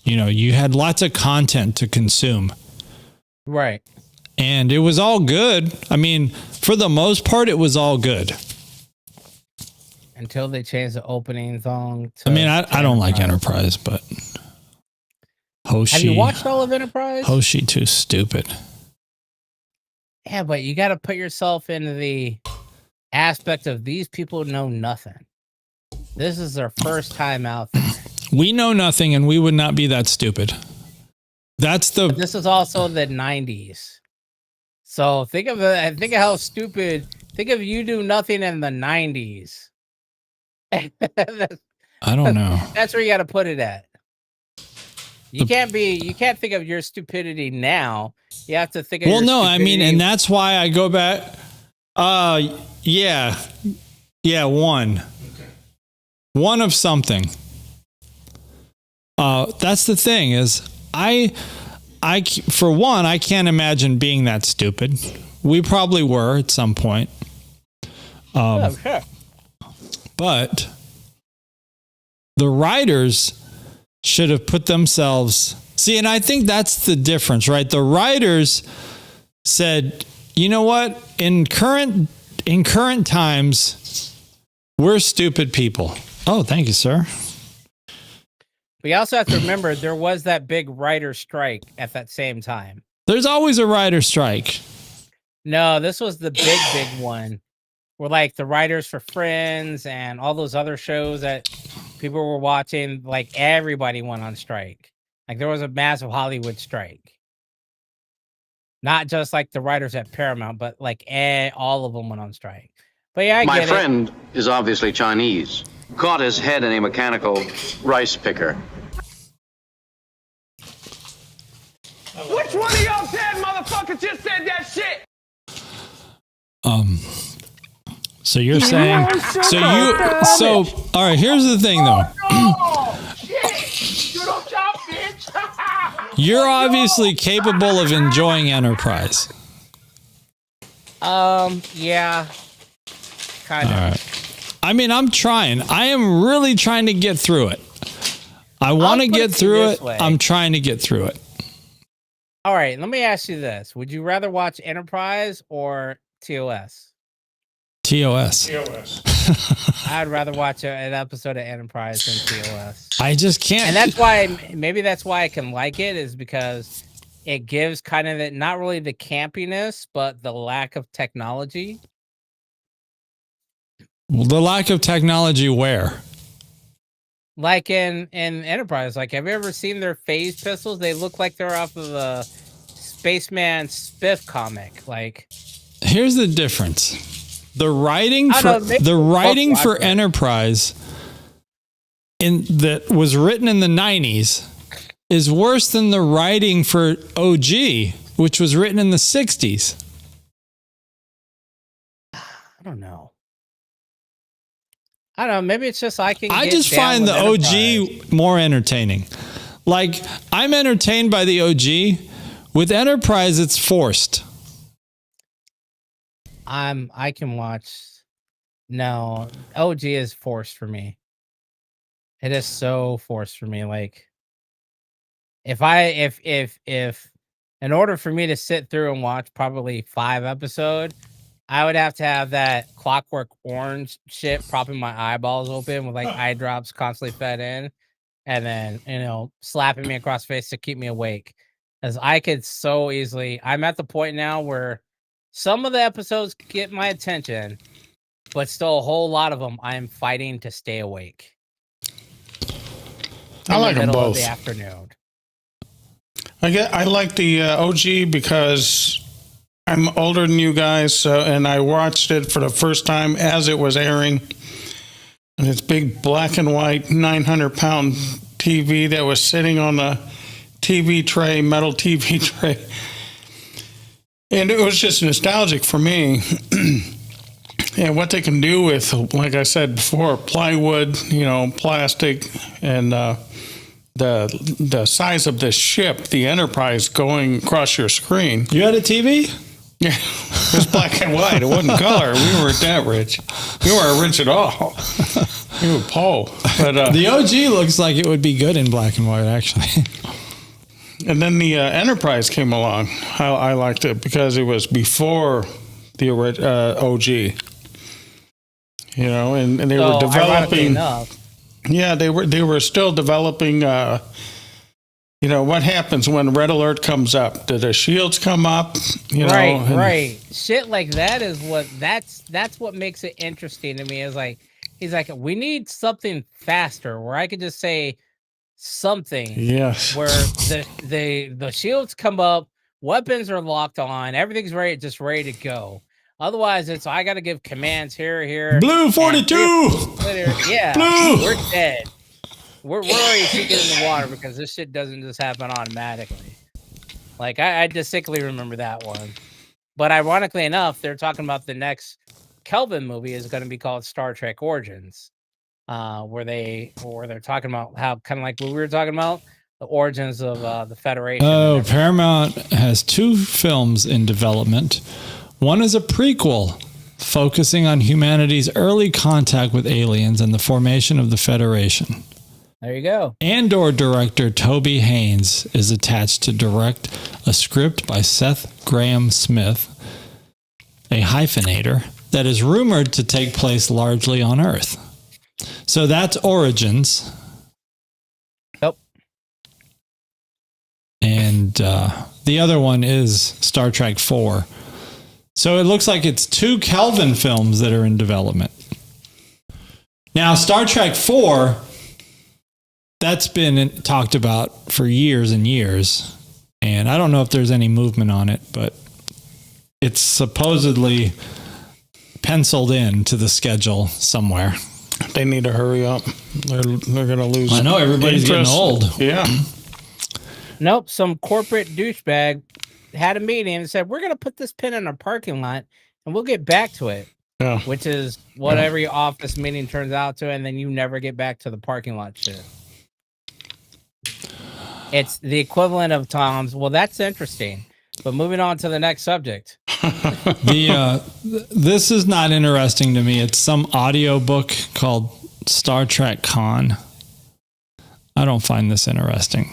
You know, you had lots of content to consume. Right. And it was all good. I mean, for the most part, it was all good. Until they changed the opening song. I mean, I don't like Enterprise, but Hoshi. Have you watched all of Enterprise? Hoshi too stupid. Yeah, but you got to put yourself into the aspect of these people know nothing. This is their first time out there. We know nothing, and we would not be that stupid. But this is also the 90s. So think of how stupid. Think of you do nothing in the 90s. I don't know. That's where you got to put it at. You can't think of your stupidity now. You have to think of I mean, and that's why I go back. Yeah, one. Okay. One of something. That's the thing is, for one, I can't imagine being that stupid. We probably were at some point. Sure. But the writers should have put themselves... See, and I think that's the difference, right? The writers said, you know what? In current times, we're stupid people. Oh, thank you, sir. We also have to remember there was that big writer strike at that same time. There's always a writer strike. No, this was the big one. Where like the writers for Friends and all those other shows that people were watching, like everybody went on strike. Like there was a massive Hollywood strike. Not just like the writers at Paramount, but like all of them went on strike. But yeah, I get it. My friend is obviously Chinese. caught his head in a mechanical rice picker. Which one of y'all dead motherfuckers just said that shit? So you're saying, all right, here's the thing though. You're obviously capable of enjoying Enterprise. Yeah. Kind of. All right. I mean, I'm trying. I am really trying to get through it. I want to get through it. I'm trying to get through it. All right, let me ask you this. Would you rather watch Enterprise or TOS? TOS. I'd rather watch an episode of Enterprise than TOS. I just can't. And that's why, maybe that's why I can like it, is because it gives kind of not really the campiness, but the lack of technology. The lack of technology where? Like in Enterprise. Like, have you ever seen their phase pistols? They look like they're off of the Spaceman Spiff comic. Like, here's the difference. The writing for Enterprise that was written in the 90s is worse than the writing for OG, which was written in the 60s. I don't know. Maybe it's just I just find the Enterprise. OG more entertaining. Like, I'm entertained by the OG. With Enterprise, it's forced. I can watch. No, OG is forced for me. It is so forced for me. Like, if in order for me to sit through and watch probably 5 episodes, I would have to have that Clockwork Orange shit propping my eyeballs open with like eye drops constantly fed in, and then slapping me across the face to keep me awake. As I could so easily. I'm at the point now where some of the episodes get my attention, but still a whole lot of them I'm fighting to stay awake. I like them both. Of the afternoon. I like the OG because I'm older than you guys, and I watched it for the first time as it was airing. And it's big black and white 900-pound TV that was sitting on the TV tray, metal TV tray. And it was just nostalgic for me. And what they can do with, like I said before, plywood, plastic, and the size of this ship, the Enterprise, going across your screen. You had a TV? Yeah, it was black and white. It wasn't color. We weren't that rich. We weren't rich at all. We were poor. But the OG looks like it would be good in black and white, actually. And then the Enterprise came along. I liked it because it was before the OG. And they were developing. Yeah, they were still developing. What happens when Red Alert comes up? Do the shields come up? Right. Shit like that is that's what makes it interesting to me. Is like, he's like, we need something faster where I could just say something. Yes. Where the shields come up, weapons are locked on, everything's ready to go. Otherwise, it's I got to give commands here. Blue 42. Yeah, Blue. We're dead. We're already sinking in the water because this shit doesn't just happen automatically. Like, I distinctly remember that one. But ironically enough, they're talking about the next Kelvin movie is going to be called Star Trek Origins, where they're talking about how, kind of like what we were talking about, the origins of the Federation. Oh, Paramount has 2 films in development. One is a prequel focusing on humanity's early contact with aliens and the formation of the Federation. There you go. Andor director Toby Haynes is attached to direct a script by Seth Graham Smith, a hyphenator, that is rumored to take place largely on Earth. So that's Origins. Yep. And the other one is Star Trek 4. So it looks like it's 2 Kelvin films that are in development. Now, Star Trek 4, that's been talked about for years and years. And I don't know if there's any movement on it, but it's supposedly penciled in to the schedule somewhere. They need to hurry up. They're going to lose. I know everybody's interest. getting old. Yeah. Nope. Some corporate douchebag had a meeting and said, we're going to put this pin in our parking lot and we'll get back to it. Yeah. Which is what every office meeting turns out to. And then you never get back to the parking lot shit. It's the equivalent of Tom's. Well, that's interesting. But moving on to the next subject. This is not interesting to me. It's some audio book called Star Trek Con. I don't find this interesting.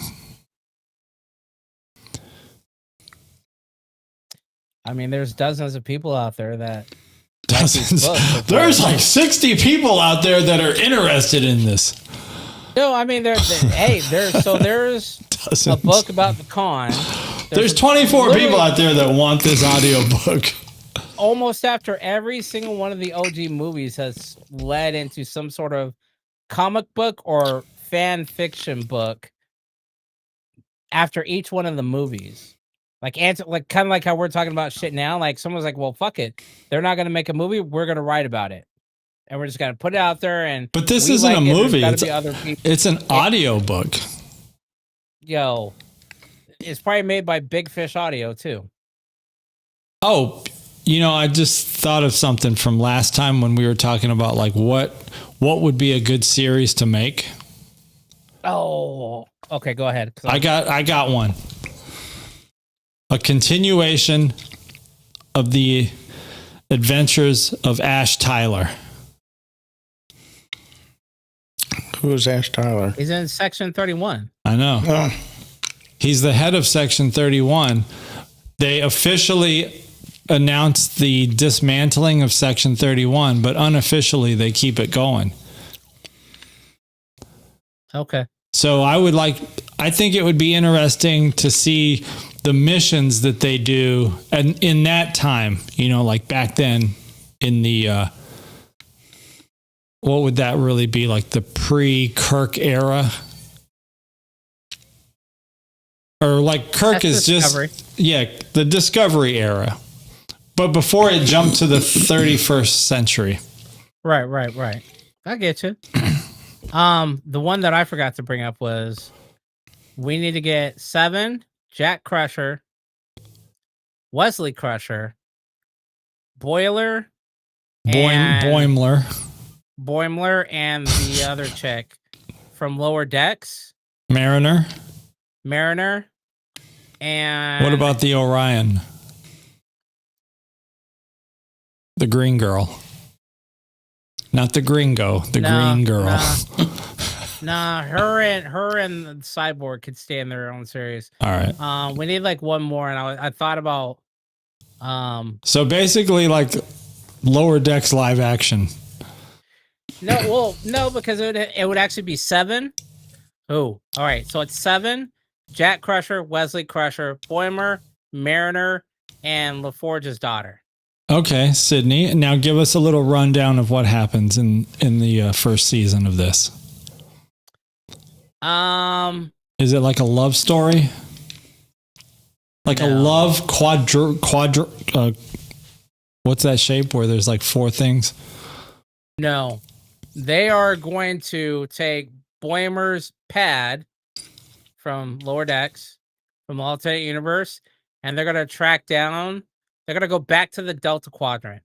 I mean, there's dozens of people out there that Dozens. like these books. There's like 60 people out there that are interested in this. No, I mean, there's Dozens. a book about the con. There's 24 people out there that want this audio book. Almost after every single one of the OG movies has led into some sort of comic book or fan fiction book after each one of the movies. Like kind of like how we're talking about shit now. Like someone's like, well, fuck it. They're not going to make a movie. We're going to write about it. And we're just going to put it out there. But this isn't a movie. It's an audio book. Yo, it's probably made by Big Fish Audio too. Oh, I just thought of something from last time when we were talking about like what would be a good series to make. Oh, okay. Go ahead. I got one. A continuation of the adventures of Ash Tyler. Who is Ash Tyler? He's in Section 31. I know. Oh. He's the head of Section 31. They officially announced the dismantling of Section 31, but unofficially they keep it going. Okay. So I think it would be interesting to see the missions that they do and in that time, like back then in the, what would that really be? Like the pre-Kirk era? Or like Kirk is Discovery. The Discovery era. But before it jumped to the 31st century. Right. I get you. The one that I forgot to bring up was we need to get 7, Jack Crusher, Wesley Crusher, Boimler, Boimler, and the other chick from Lower Decks, Mariner, and what about the Orion? The green girl. Not the gringo, green girl. Nah, her and the Cyborg could stay in their own series. All right. We need like one more, and I thought about. So basically, like Lower Decks live action. No, because it would actually be 7. Oh, all right. So it's 7, Jack Crusher, Wesley Crusher, Boimler, Mariner, and LaForge's daughter. Okay, Sydney. Now give us a little rundown of what happens in the first season of this. Is it like a love story? Like a love quadra what's that shape where there's like 4 things? No. They are going to take Boimler's pad from Lower Decks, from the alternate universe, and they're going to track down. They're going to go back to the Delta Quadrant.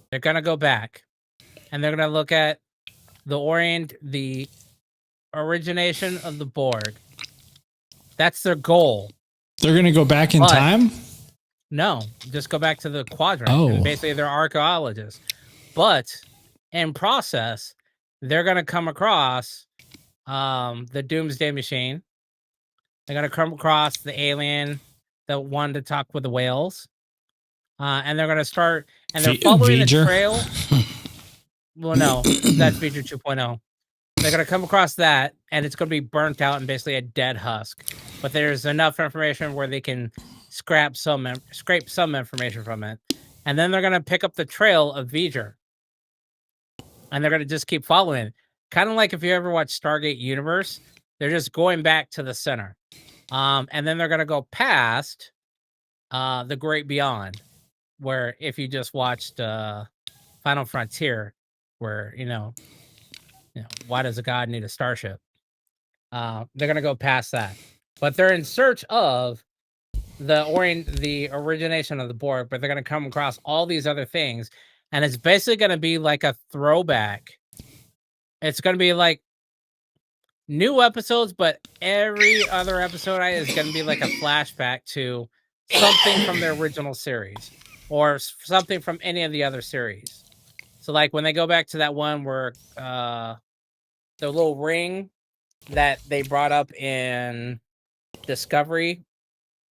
They're going to go back, and they're going to look at the origination of the Borg. That's their goal. They're going to go back in time? No, just go back to the quadrant. Oh. And basically, they're archaeologists. But in process, they're going to come across the Doomsday Machine. They're going to come across the alien that wanted to talk with the whales. And they're going to start, and they're following the trail. Well, no, that's V'ger 2.0. They're going to come across that, and it's going to be burnt out and basically a dead husk. But there's enough information where they can scrape some information from it. And then they're going to pick up the trail of V'ger. And they're going to just keep following it. Kind of like if you ever watch Stargate Universe, they're just going back to the center. And then they're going to go past the Great Beyond, where if you just watched Final Frontier, where why does a god need a starship? They're gonna go past that, but they're in search of the origination of the Borg, but they're gonna come across all these other things, and it's basically gonna be like a throwback. It's gonna be like new episodes, but every other episode is gonna be like a flashback to something from the original series or something from any of the other series. So like when they go back to that one where the little ring that they brought up in Discovery,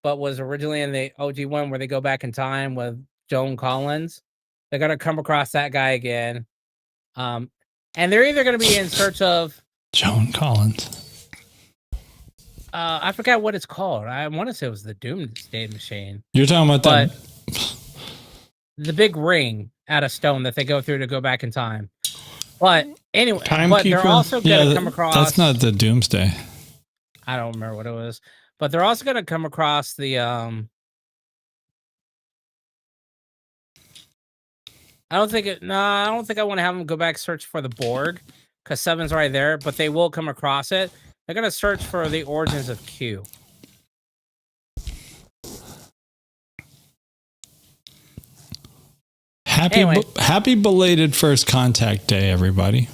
but was originally in the OG one where they go back in time with Joan Collins, they're going to come across that guy again. And they're either going to be in search of Joan Collins. I forgot what it's called. I want to say it was the Doomsday Machine. You're talking about that. The big ring out of stone that they go through to go back in time. But anyway, Timekeeper? but they're also going to come across. That's not the Doomsday. I don't remember what it was, but they're also going to come across the. I don't think I want to have them go back search for the Borg because 7's right there, but they will come across it. They're going to search for the origins of Q. Happy belated first contact day, everybody.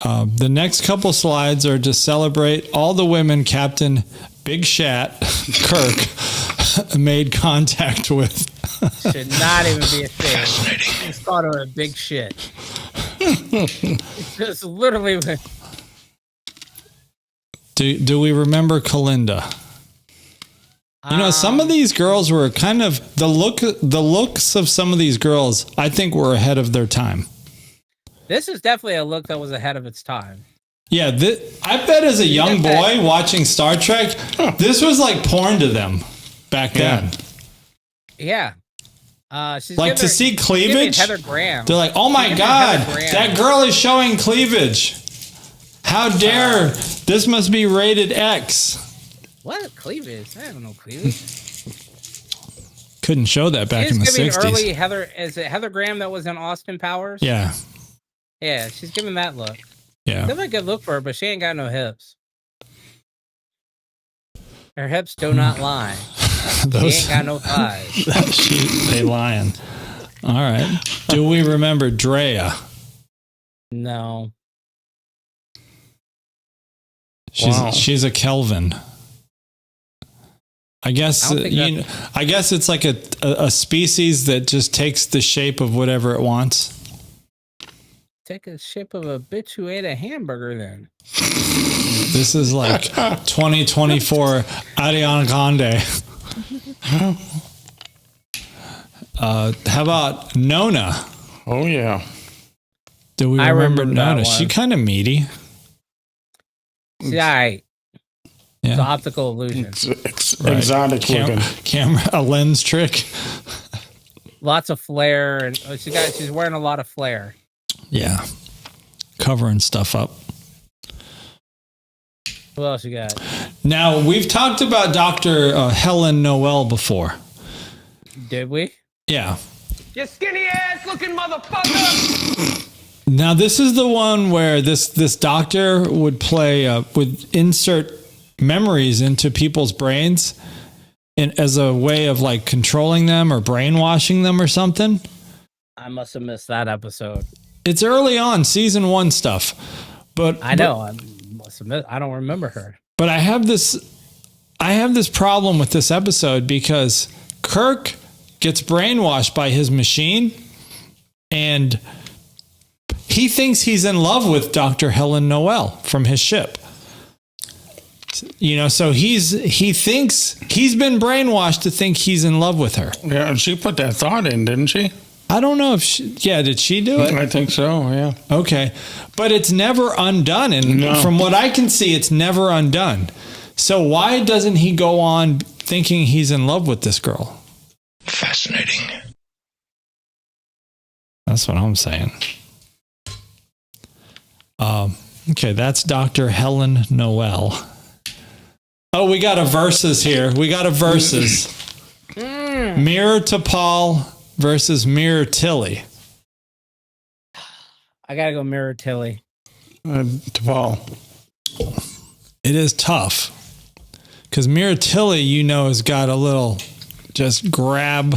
The next couple slides are to celebrate all the women Captain Big Shat Kirk made contact with. Should not even be a thing. It's called her a big shit. It's just literally. Do we remember Kalinda? You know, some of these girls were kind of the looks of some of these girls, I think, were ahead of their time. This is definitely a look that was ahead of its time. Yeah, I bet as a young boy watching Star Trek, this was like porn to them back then. Yeah. She's like to see cleavage. Heather Graham. They're like, oh my God, that girl is showing cleavage. How dare, this must be rated X. What cleavage? I don't know cleavage. Couldn't show that back in the 60s. Early Heather, is it Heather Graham that was in Austin Powers? Yeah. Yeah, she's giving that look. Yeah. That's a good look for her, but she ain't got no hips. Her hips do not lie. She ain't got no thighs. They lying. All right. Do we remember Drea? No. She's a Kelvin. I guess I guess it's like a species that just takes the shape of whatever it wants. Take a shape of a bitch who ate a hamburger then. This is like 2024 Ariana Grande. How about Nona? Oh yeah. Do we remember Nona? She kind of meaty. Yeah. Yeah. It's an optical illusion. Exotic looking. Camera, a lens trick. Lots of flair, and she's wearing a lot of flair. Yeah, covering stuff up. Who else you got? Now we've talked about Dr. Helen Noel before. Did we? Yeah. You skinny ass looking motherfucker! Now this is the one where this doctor would would insert memories into people's brains as a way of like controlling them or brainwashing them or something. I must have missed that episode. It's early on, season 1 stuff, but I know I don't remember her. But I have this problem with this episode because Kirk gets brainwashed by his machine, and he thinks he's in love with Dr. Helen Noel from his ship. You know, so he thinks he's been brainwashed to think he's in love with her. Yeah, and she put that thought in, didn't she? I don't know if did she do it? I think so, yeah. Okay. But it's never undone. And from what I can see, it's never undone. So why doesn't he go on thinking he's in love with this girl? Fascinating. That's what I'm saying. Okay, that's Dr. Helen Noel. Oh, we got a versus here. Mirror to Paul, versus Mirror Tilly? I gotta go Mirror Tilly. To Paul. It is tough because Mirror Tilly, you know, has got a little just grab.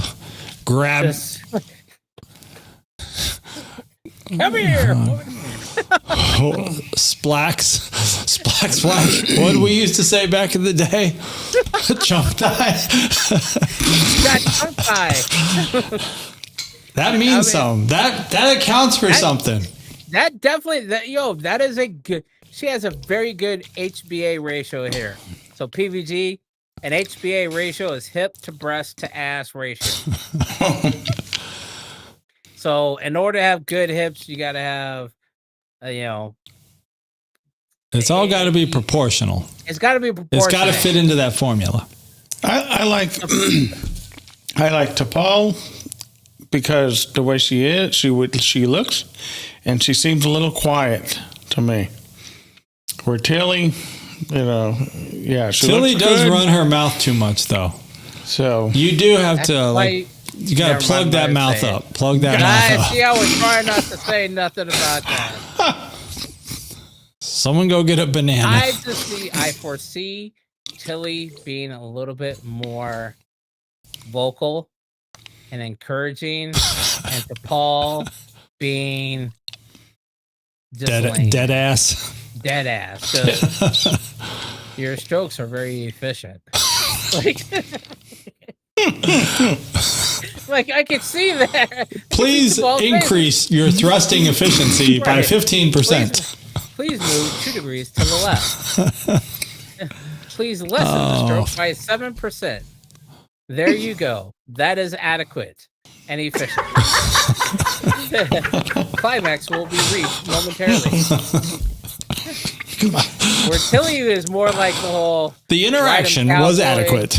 Just- Come here. Splax. What did we used to say back in the day? Chunk thigh. Got tongue tie. That means something. That accounts for something. That definitely that is a good. She has a very good HBA ratio here. So PVG and HBA ratio is hip to breast to ass ratio. So in order to have good hips, you got to have, It's all got to be proportional. It's got to be proportional. It's got to fit into that formula. I like T'Pol because the way she is, she looks, and she seems a little quiet to me. Where Tilly, Tilly does run her mouth too much, though. So you do have to you got to plug that mouth up. Plug that mouth up. See, I was trying not to say nothing about that. Someone go get a banana. I foresee Tilly being a little bit more vocal and encouraging, and T'Pol being just dead ass. Dead ass. 'Cause your strokes are very efficient. Like I could see that. Please increase your thrusting efficiency by 15%. Please move 2 degrees to the left. Please lessen the stroke by 7%. There you go. That is adequate and efficient. Climax will be reached momentarily. Where Tilly is more like the whole. The interaction was adequate.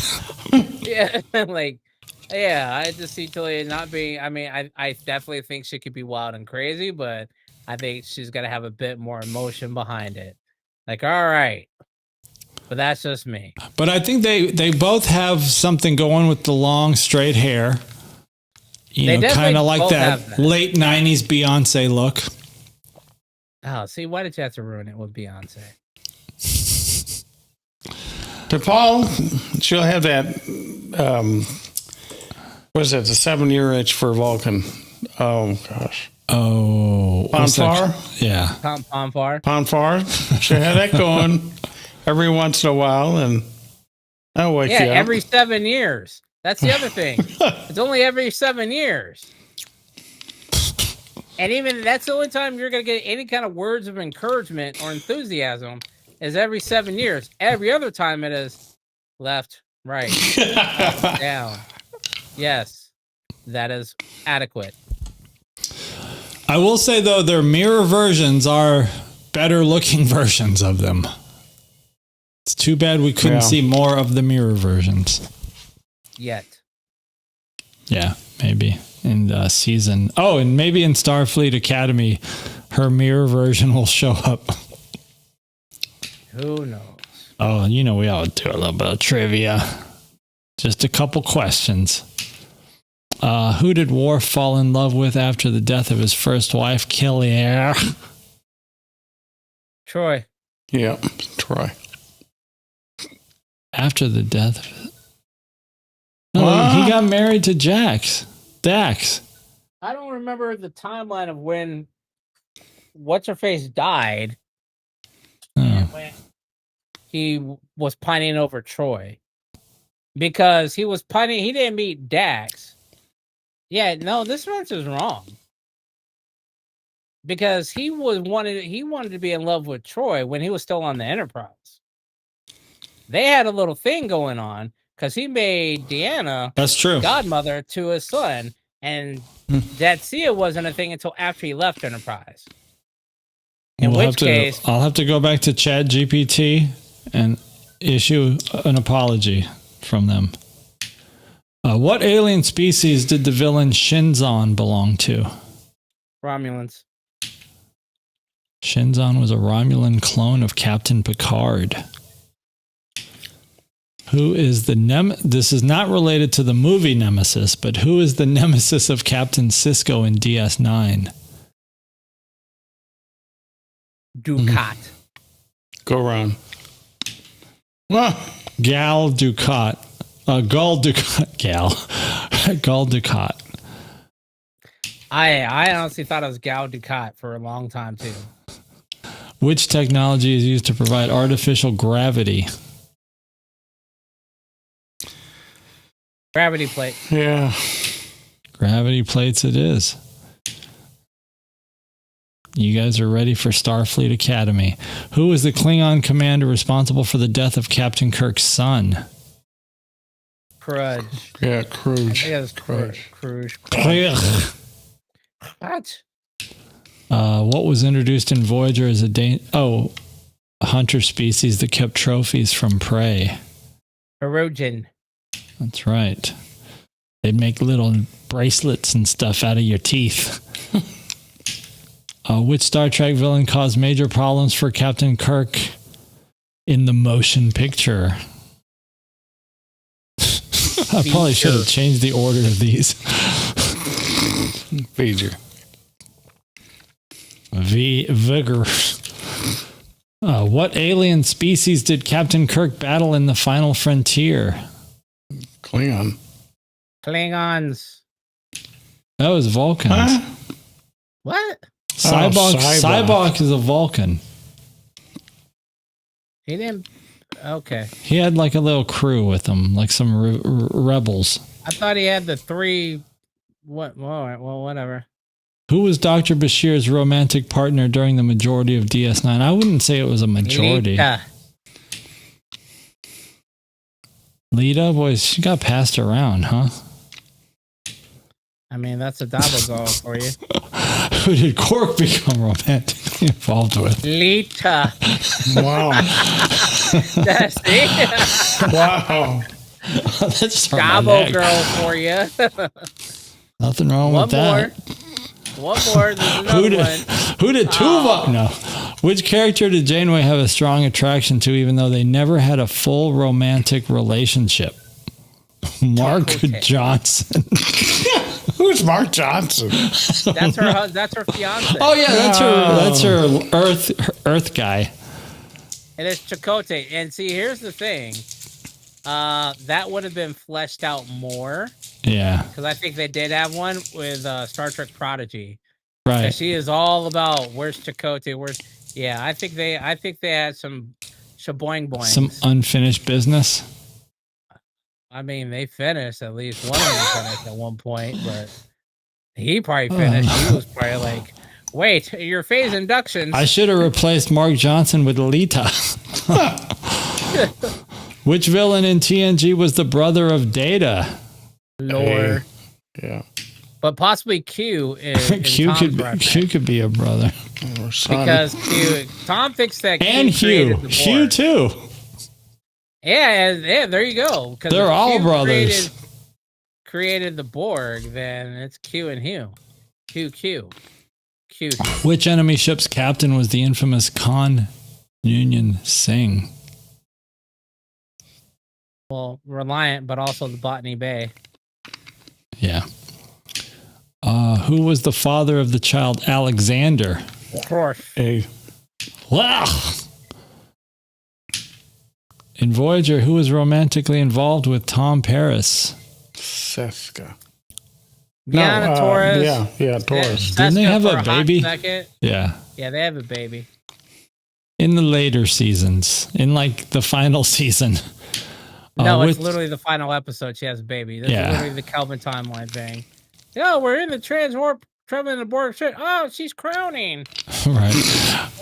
Yeah, I just see Tilly not being. I mean, I definitely think she could be wild and crazy, but I think she's gonna have a bit more emotion behind it. Like, all right, but that's just me. But I think they both have something going with the long straight hair. You know, kind of like that late '90s Beyonce look. Oh, see, why did you have to ruin it with Beyonce? T'Pol, she'll have that. What is that? The 7-year itch for Vulcan. Oh gosh. Oh, Ponfar? Yeah. Ponfar. She'll have that going every once in a while, and I'll wake you up. Every 7 years. That's the other thing. It's only every 7 years. And even that's the only time you're going to get any kind of words of encouragement or enthusiasm is every 7 years. Every other time it is left, right, up, down. Yes, that is adequate. I will say, though, their mirror versions are better looking versions of them. It's too bad we couldn't see more of the mirror versions. Yet. Yeah, maybe in season. Oh, and maybe in Starfleet Academy, her mirror version will show up. Who knows? Oh, you know, we ought to do a little bit of trivia. Just a couple questions. Who did Worf fall in love with after the death of his first wife, Killier? Troy. Yeah, Troy. After the death of... No, he got married to Dax. I don't remember the timeline of when What's-Her-Face died. And when he was pining over Troy. Because he was pining... He didn't meet Dax. Yeah, no, this answer is wrong. Because he wanted to be in love with Troy when he was still on the Enterprise. They had a little thing going on because he made Deanna godmother to his son, and Datsia wasn't a thing until after he left Enterprise. I'll have to go back to ChatGPT and issue an apology from them. What alien species did the villain Shinzon belong to? Romulans. Shinzon was a Romulan clone of Captain Picard. Who is the This is not related to the movie Nemesis, but who is the nemesis of Captain Sisko in DS9? Ducat. Go Ron. Well, Gal Ducat. Gul Ducat. Gul Ducat. I honestly thought it was Gal Ducat for a long time too. Which technology is used to provide artificial gravity? Gravity plate. yeah. Gravity plates it is. You guys are ready for Starfleet Academy. Who is the Klingon commander responsible for the death of Captain Kirk's son? Crudge. Yeah, I Cruise. think it was Crudge. What? What was introduced in Voyager as a hunter species that kept trophies from prey? Erogen. That's right. They'd make little bracelets and stuff out of your teeth. Which Star Trek villain caused major problems for Captain Kirk in the motion picture? I probably should have changed the order of these. Major. Vigor. What alien species did Captain Kirk battle in the Final Frontier? Klingon. Klingons. That was Vulcans. Huh? What? Cybok is a Vulcan. He didn't. Okay. He had like a little crew with him, like some rebels. I thought he had the three. What? Well, whatever. Who was Dr. Bashir's romantic partner during the majority of DS9? I wouldn't say it was a majority. Lita, boy, she got passed around, huh? I mean, that's a double goal for you. Who did Quark become romantically involved with? Lita. Wow. That's it. Wow. That's Double girl for you. Nothing wrong with that. One more. There's another one. Who did Tuvok? No. Which character did Janeway have a strong attraction to, even though they never had a full romantic relationship? Mark Johnson. Who's Mark Johnson? That's her. That's her fiance. Oh yeah, that's her Earth guy. And it's Chakotay. And see, here's the thing. That would have been fleshed out more. Yeah. Because I think they did have one with Star Trek Prodigy. Right. And she is all about where's Chakotay, yeah, I think they had some shaboing boings. Some unfinished business. I mean, they finished, at least one of them finished at one point, but he probably finished. He was probably like, wait, your phase inductions. I should have replaced Mark Johnson with Lita. Which villain in TNG was the brother of Data? Lore. Yeah. But possibly Q is Q could be a brother. Because Tom thinks that Q and Hugh. The Hugh too. Yeah, there you go. They're all brothers. Created the Borg, then it's Q and Hugh. Q. Which enemy ship's captain was the infamous Khan Union Singh? Well, Reliant, but also the Botany Bay. Yeah. Who was the father of the child Alexander? Of course. Wow. In Voyager, who was romantically involved with Tom Paris? Seska. Deanna Torres. Yeah, Torres. Didn't they have a baby? Yeah. Yeah, they have a baby. In the later seasons, in like the final season. No, it's literally the final episode. She has a baby. This is literally the Kelvin timeline thing. Yeah, we're in the transwarp, traveling the Borg ship. Oh, she's crowning. Right.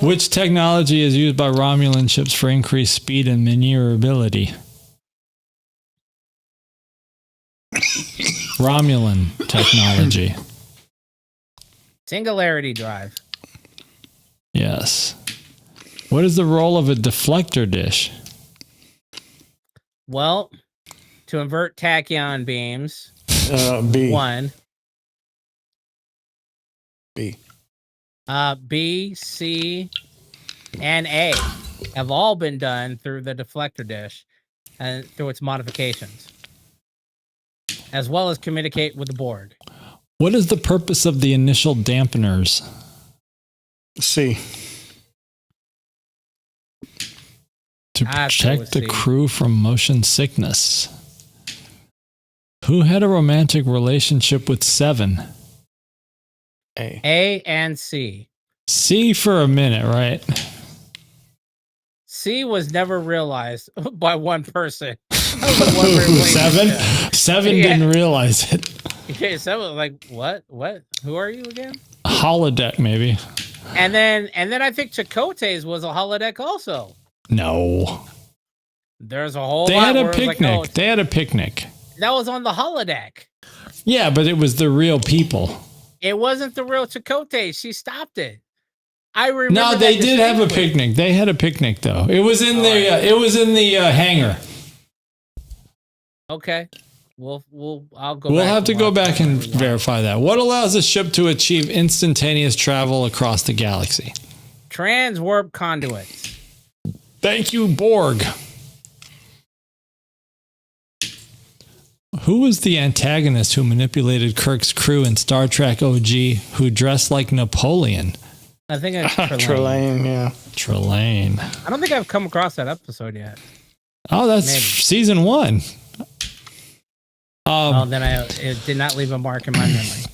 Which technology is used by Romulan ships for increased speed and maneuverability? Romulan technology. Singularity drive. Yes. What is the role of a deflector dish? Well, to invert tachyon beams. B. One. B. B, C, and A have all been done through the deflector dish. and through its modifications, as well as communicate with the Borg. What is the purpose of the initial dampeners? C. To I have to go protect with the C. crew from motion sickness. Who had a romantic relationship with Seven? A. A and C. C for a minute, right? C was never realized by one person. That was a one-way relationship. Seven Yeah. didn't realize it. Okay, so like, what? Who are you again? Holodeck, maybe. And then I think Chakotay's was a holodeck also. No. There's a whole They lot had a where it was picnic. like, oh, They had a picnic. that was on the holodeck. Yeah, but it was the real people. It wasn't the real Chakotay. She stopped it. I remember. No, that they did have a distinctly. picnic. They had a picnic though. It was in the hangar. Okay. I'll go. We'll back have to go watch back it. and verify that. What allows a ship to achieve instantaneous travel across the galaxy? Transwarp conduits. Thank you, Borg. Who was the antagonist who manipulated Kirk's crew in Star Trek OG who dressed like Napoleon? I think it's Trelane. Trelane, yeah. Trelane. I don't think I've come across that episode yet. Oh, that's Maybe. season 1. Then it did not leave a mark in my memory.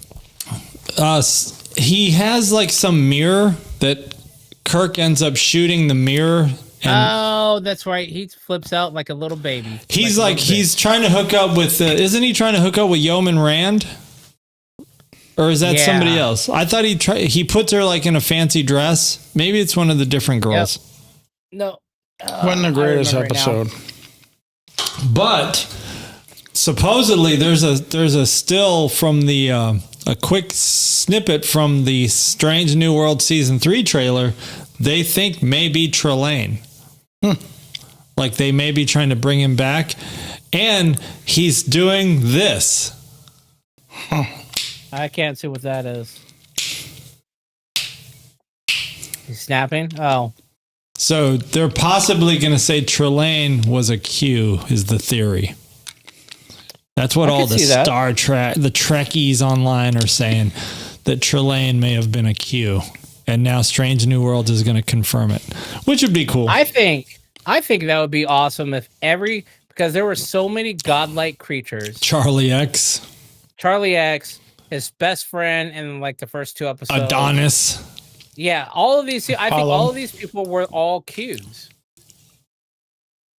He has like some mirror that Kirk ends up shooting the mirror. Oh, that's right. He flips out like a little baby. He's a like little he's trying to hook up with. Isn't he trying to hook up with Yeoman Rand? Or is that Yeah. somebody else? I thought he puts her like in a fancy dress. Maybe it's one of the different girls. baby. No. Wasn't the greatest remember it now. episode. But supposedly there's a still from the a quick snippet from the Strange New World season 3 trailer. They think maybe Trelane. Like they may be trying to bring him back, and he's doing this. I can't see what that is. He's snapping? Oh. So they're possibly going to say Trelane was a Q, is the theory. That's what I all could the see that. Star Trek, the Trekkies online are saying, that Trelane may have been a Q. And now Strange New World is going to confirm it, which would be cool. I think that would be awesome if because there were so many godlike creatures. Charlie X, Charlie X, his best friend in like the first 2 episodes. Adonis. Yeah, all of these. I think all of these people were all Qs.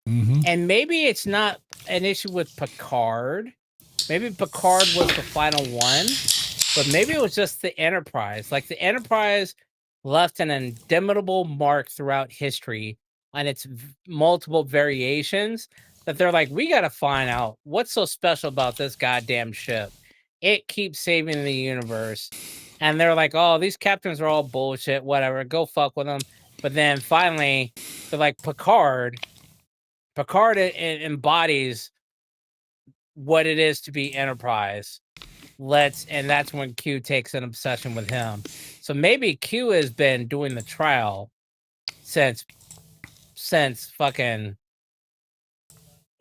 Mm-hmm. And maybe it's not an issue with Picard. Maybe Picard was the final one, but maybe it was just the Enterprise. Like the Enterprise left an indelible mark throughout history on its multiple variations that they're like, we got to find out what's so special about this goddamn ship. It keeps saving the universe. And they're like, oh, these captains are all bullshit, whatever, go fuck with them. But then finally, they're like, Picard it embodies what it is to be Enterprise. And that's when Q takes an obsession with him. So maybe Q has been doing the trial since fucking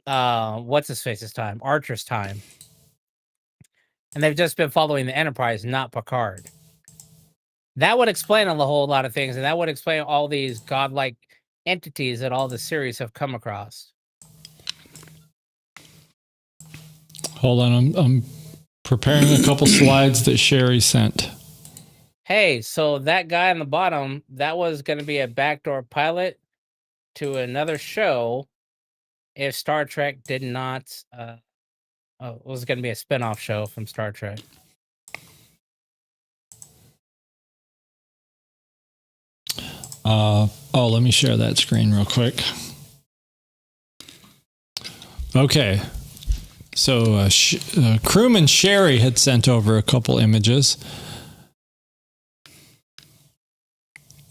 what's his face's time, Archer's time. And they've just been following the Enterprise, not Picard. That would explain a whole lot of things, and that would explain all these godlike entities that all the series have come across. Hold on, I'm preparing a couple slides that Sherry sent. Hey, so that guy on the bottom, that was going to be a backdoor pilot to another show if Star Trek did not... it was going to be a spin-off show from Star Trek. Let me share that screen real quick. Okay. So crewman Sherry had sent over a couple images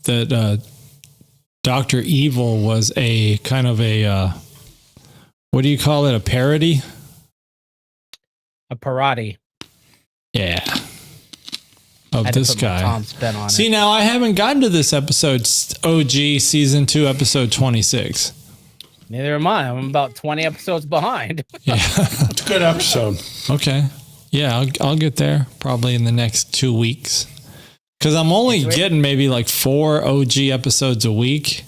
that Dr. Evil was a kind of a, what do you call it? A parody? A parody. Yeah. Of Had to this put my guy. Tom spin on See, it. now I haven't gotten to this episode, OG season 2, episode 26. Neither am I. I'm about 20 episodes behind. Yeah. It's a good episode. Okay. Yeah, I'll get there probably in the next 2 weeks. Because I'm only getting maybe like 4 OG episodes a week.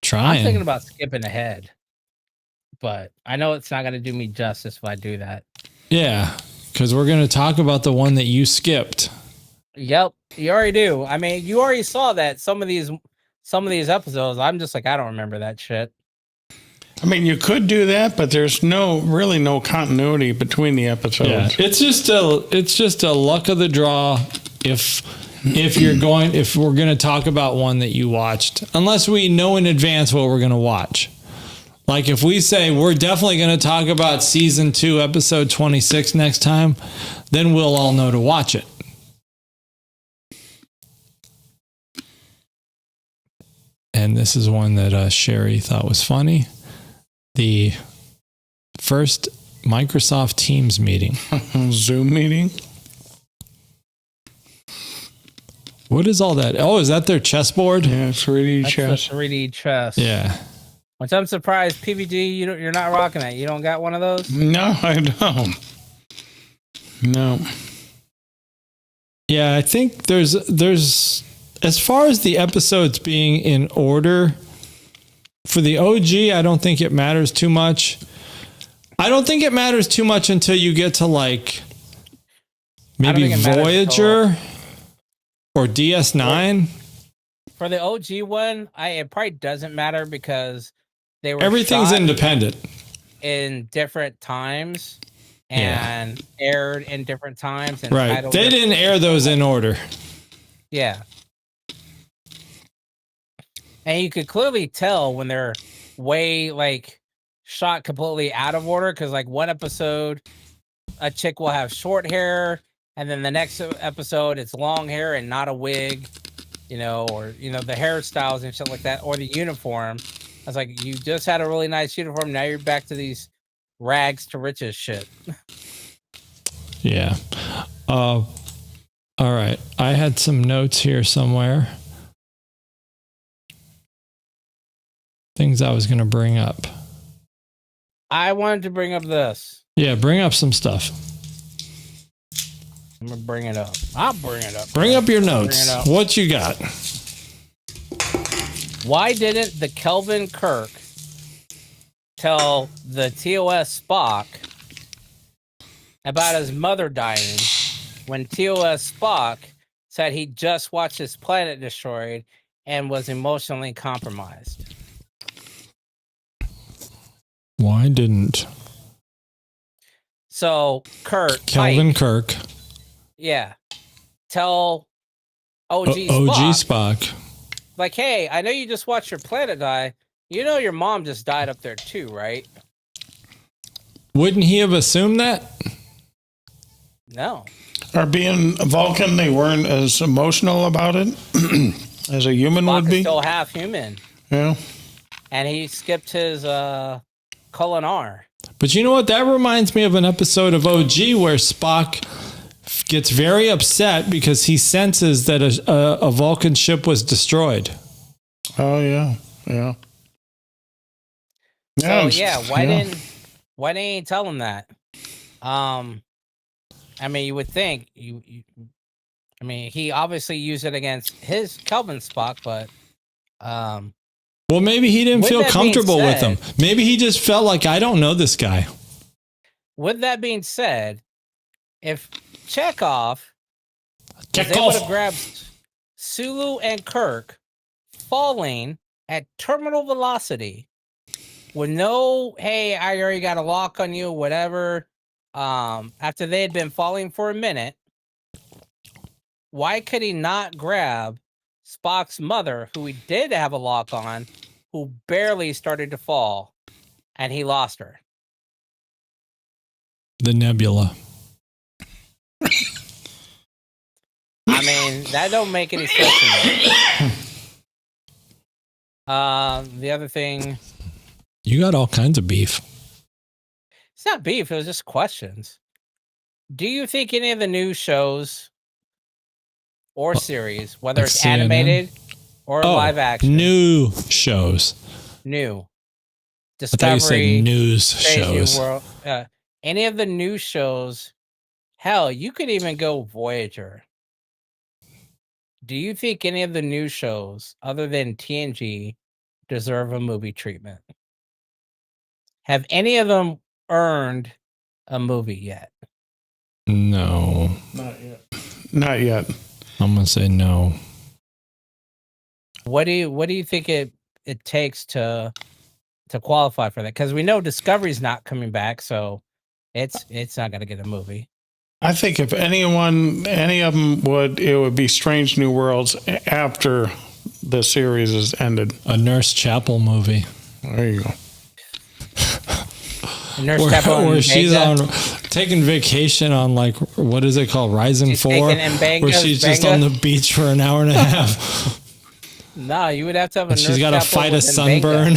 Trying. I'm thinking about skipping ahead, but I know it's not going to do me justice if I do that. Yeah, because we're going to talk about the one that you skipped. Yep, you already do. I mean, you already saw that some of these episodes. I'm just like, I don't remember that shit. I mean, you could do that, but there's really no continuity between the episodes. Yeah, it's just a luck of the draw if we're going to talk about one that you watched, unless we know in advance what we're going to watch. Like if we say we're definitely going to talk about season 2, episode 26 next time, then we'll all know to watch it. And this is one that Sherry thought was funny. The first Microsoft Teams meeting. Zoom meeting. What is all that? Oh, is that their chessboard? Yeah, 3D That's chess. the 3D chess. Yeah. Which I'm surprised, PVG, you're not rocking that. You don't got one of those? No, I don't. No. Yeah, I think there's as far as the episodes being in order, for the OG, I don't think it matters too much. I don't think it matters too much until you get to like maybe Voyager or DS9. For the OG one, it probably doesn't matter because they were Everything's shot independent in different times and aired in different times. And Right. They didn't air those in order. Yeah. And you could clearly tell when they're way like shot completely out of order, because like one episode a chick will have short hair, and then the next episode it's long hair and not a wig, or the hairstyles and shit like that, or the uniform. I was like, you just had a really nice uniform, now you're back to these rags to riches shit. Yeah. All right. I had some notes here somewhere. Things I was going to bring up. I wanted to bring up this. Yeah, bring up some stuff. I'm gonna bring it up. I'll bring it up. Bring up your notes. What you got? Why didn't the Kelvin Kirk tell the TOS Spock about his mother dying when TOS Spock said he just watched his planet destroyed and was emotionally compromised? Why didn't So Kirk, Kelvin Pike, Kirk, tell OG Spock, like, hey, I know you just watched your planet die. You know your mom just died up there too, right? Wouldn't he have assumed that? No. Or being Vulcan, they weren't as emotional about it as a human Spock would be. is still half human. Yeah. And he skipped his colon R. But you know what? That reminds me of an episode of OG where Spock gets very upset because he senses that a Vulcan ship was destroyed. Oh yeah, yeah. So why didn't he tell him that? I mean, you would think I mean, he obviously used it against his Kelvin Spock, but well, maybe he didn't feel comfortable with him. said- Maybe he just felt like, I don't know this guy. with that being said, if Chekhov was able to grab Sulu and Kirk falling at terminal velocity with no, hey, I already got a lock on you, whatever, after they had been falling for a minute, why could he not grab Spock's mother, who he did have a lock on, who barely started to fall, and he lost her? The nebula. I mean, that don't make any sense to me. The other thing, You got all kinds of beef. it's not beef, it was just questions. Do you think any of the new shows or series, whether like it's CNN? animated or live action. New shows. New. I thought you Discovery, said news Strange New shows. World, any of the new shows. Hell, you could even go Voyager. Do you think any of the new shows, other than TNG, deserve a movie treatment? Have any of them earned a movie yet? No. Not yet. I'm gonna say no. What do you think it takes to qualify for that? Because we know Discovery's not coming back, so it's not gonna get a movie. I think if any of them would, it would be Strange New Worlds after the series is ended. A Nurse Chapel movie. There you go. Nurse Chapel Or and she's Benga. on taking vacation on like what is it called, Rising She's 4, taking Mbanga's where she's just Benga? on the beach for an hour and a half. No, you would have to have a And she's Nurse got to Chapel fight a with Mbenga. sunburn.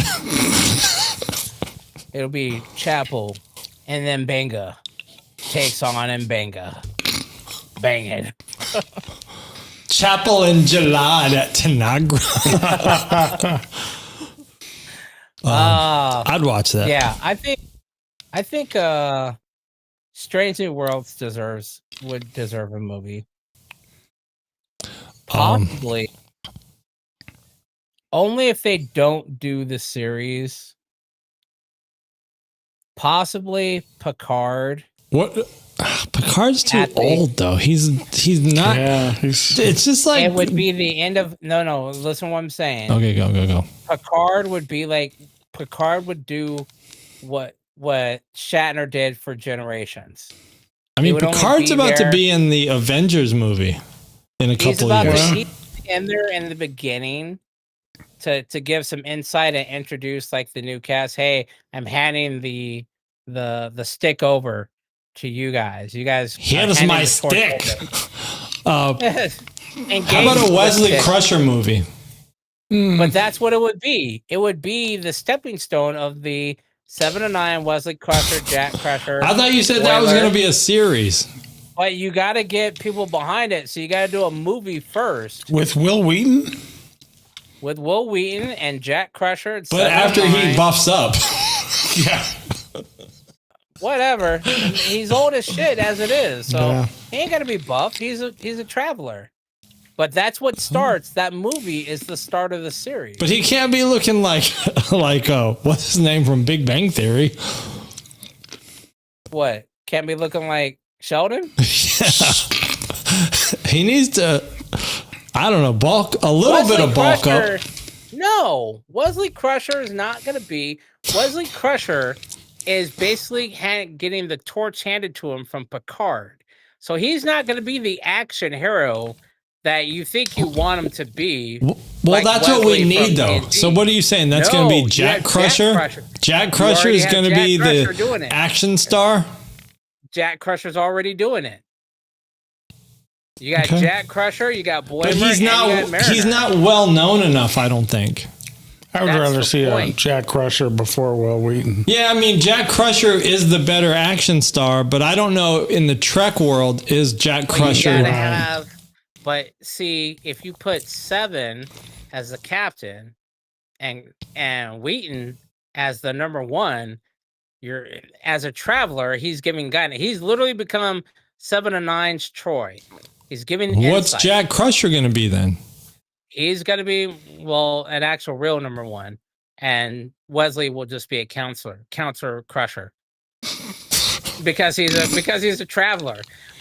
It'll be Chapel, and then Mbenga takes on Mbenga. Bang it. Chapel in July at Tanagra. I'd watch that. Yeah, I think Strange New Worlds would deserve a movie. Possibly. Only if they don't do the series. Possibly Picard. What? Picard's too At the- old though. He's not. Yeah, he's It's just like It would be the end of no. Listen to what I'm saying. Okay, go. Picard would be like Picard would do what Shatner did for Generations. I mean, would only Picard's be about to there- be in the Avengers movie in a He's couple about of to years. be in there in the beginning to give some insight and introduce like the new cast. Hey, I'm handing the stick over to you guys. You guys, Here's handing my the torch stick. over. How about a Wesley Crusher movie? But that's what it would be. It would be the stepping stone of the 7 to 9 Wesley Crusher, Jack Crusher. I thought you said that was Spoiler. going to be a series. But you got to get people behind it. So you got to do a movie first with Will Wheaton. with Will Wheaton and Jack Crusher. And But 7 to after 9. he buffs up. Yeah. Whatever. He's old as shit as it is. So Yeah. he ain't got to be buff. He's a traveler. But that's what starts. That movie is the start of the series. But he can't be looking like what's his name from Big Bang Theory? What? Can't be looking like Sheldon? He needs to, I don't know, bulk a little bit of bulk Crusher, up. No, Wesley Crusher is not going to be. Wesley Crusher is basically getting the torch handed to him from Picard. So he's not going to be the action hero that you think you want him to be. Well, like that's what we Wesley need, from though. TNG. So what are you saying? That's No, going to you be Jack have Crusher? Jack Crusher. Jack You Crusher already is have going to Jack be Crusher doing the it. action star? Jack Crusher's already doing it. You got Okay. Jack Crusher, you got Boimer, But he's and you got not Mariner. he's not well known enough, I don't think. I would That's rather the see a point. Jack Crusher before Will Wheaton. Yeah, I mean, Jack Crusher is the better action star, but I don't know in the Trek world, is Jack Well, you Crusher. gotta have, but see, if you put 7 as the captain and Wheaton as the number 1, you're as a traveler, he's giving guidance. He's literally become 7 to 9's Troy. He's giving What's insight. Jack Crusher going to be then? He's gonna be an actual real number 1, and Wesley will just be a counselor crusher. because he's a traveler.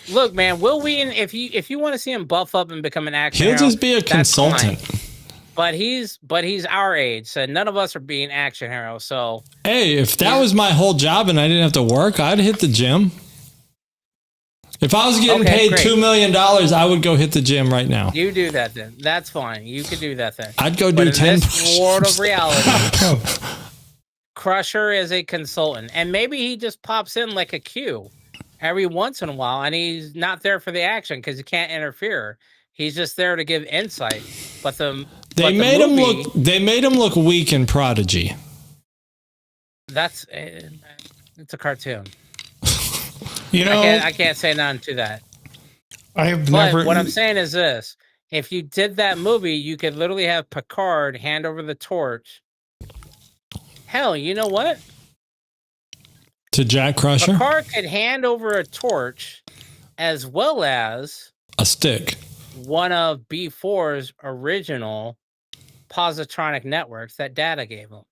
Look, man, Will Wheaton, if you want to see him buff up and become an actor, He'll just be a consultant. But he's our age, so none of us are being action heroes. So Hey, if that was my whole job and I didn't have to work, I'd hit the gym. If I was getting Okay, paid great. $2 million, I would go hit the gym right now. you do that then. That's fine. You could do that then. I'd go But do in 10 this world of push-ups. reality, Crusher is a consultant, and maybe he just pops in like a Q every once in a while, and he's not there for the action because he can't interfere. He's just there to give insight. But They made him look weak in Prodigy. That's it's a cartoon. You know, I can't say none to that. I have But never. what I'm saying is this: if you did that movie, you could literally have Picard hand over the torch. Hell, you know what? To Jack Crusher? Picard could hand over a torch as well as A stick. one of B4's original positronic networks that Data gave him.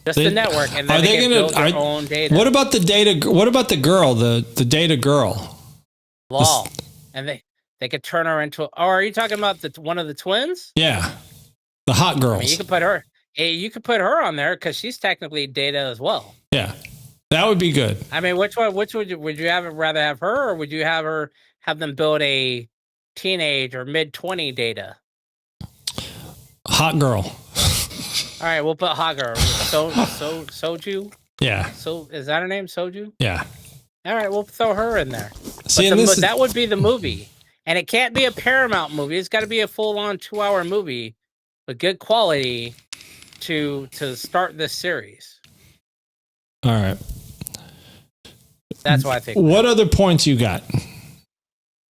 Just the network, and then they can build their own data. What about the data? What about the girl? The data girl. Law, and they could turn her into. Oh, are you talking about one of the twins? Yeah, the hot girls. I mean, you could put her. You could put her on there because she's technically Data as well. Yeah, that would be good. I mean, which one? Which would you rather have her, or would you have them build a teenage or mid-20 Data? Hot girl. All right, we'll put hot girl. Soju. Yeah. So is that her name? Soju. Yeah. All right, we'll throw her in there. See, that would be the movie, and it can't be a Paramount movie. It's got to be a full-on 2-hour movie with good quality to start this series. All right. That's what I think. What other points you got?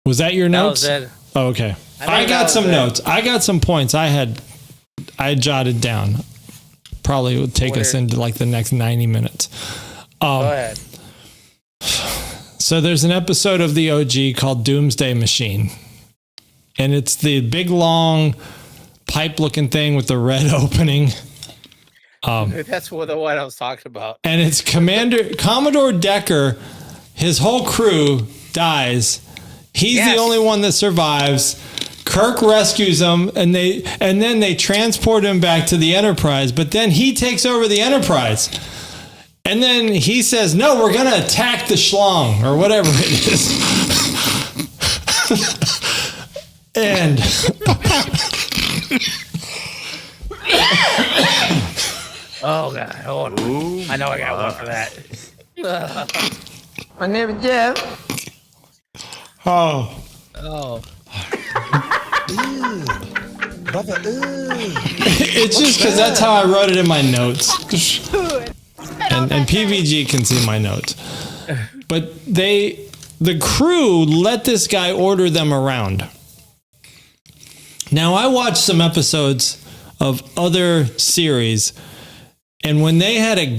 Was that your notes? That was it. Oh, okay. I got some notes. I got some points I jotted down. Probably would take us into like the next 90 minutes. Go ahead. So there's an episode of the OG called Doomsday Machine. And it's the big, long, pipe-looking thing with the red opening. That's what I was talking about. And it's Commodore Decker, his whole crew dies. He's the only one that survives. Kirk rescues him, and then they transport him back to the Enterprise, but then he takes over the Enterprise. And then he says, no, we're going to attack the schlong, or whatever it is. And oh, God, hold on. I know I got one for that. My name is Jeff. Oh. It's just because that's how I wrote it in my notes. And PVG can see my notes. But the crew let this guy order them around. Now, I watched some episodes of other series, and when they had a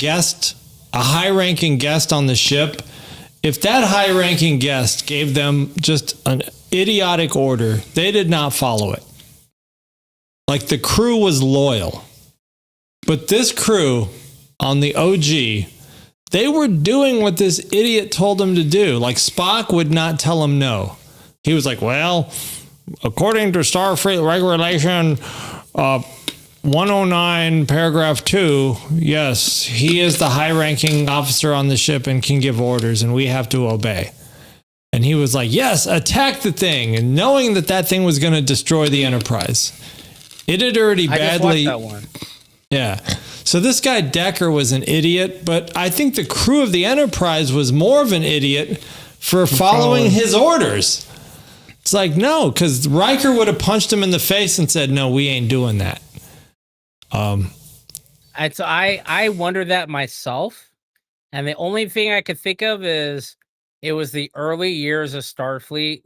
high-ranking guest on the ship, if that high-ranking guest gave them just an idiotic order, they did not follow it. Like, the crew was loyal. But this crew on the OG, they were doing what this idiot told them to do. Like, Spock would not tell them no. He was like, well, according to Starfleet Regulation 109, paragraph 2, yes, he is the high-ranking officer on the ship and can give orders, and we have to obey. And he was like, yes, attack the thing, and knowing that thing was going to destroy the Enterprise. It had already badly... I just watched that one. Yeah. So this guy Decker was an idiot, but I think the crew of the Enterprise was more of an idiot for following his orders. It's like, no, because Riker would have punched him in the face and said, no, we ain't doing that. I wonder that myself, and the only thing I could think of is it was the early years of Starfleet,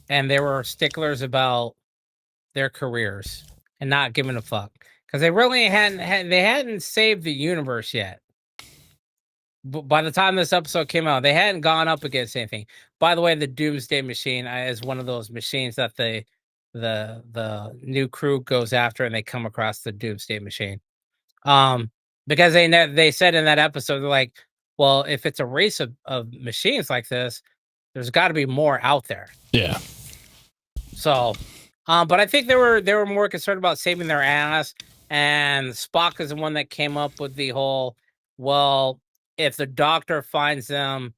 and they were sticklers about their careers and not giving a fuck because they really hadn't saved the universe yet. But by the time this episode came out, they hadn't gone up against anything. By the way, the Doomsday Machine is one of those machines that the new crew goes after, and they come across the Doomsday Machine. Because they said in that episode, they're like, well, if it's a race of machines like this, there's got to be more out there. Yeah. So, but I think they were more concerned about saving their ass, and Spock is the one that came up with the whole, well, if the Doctor finds them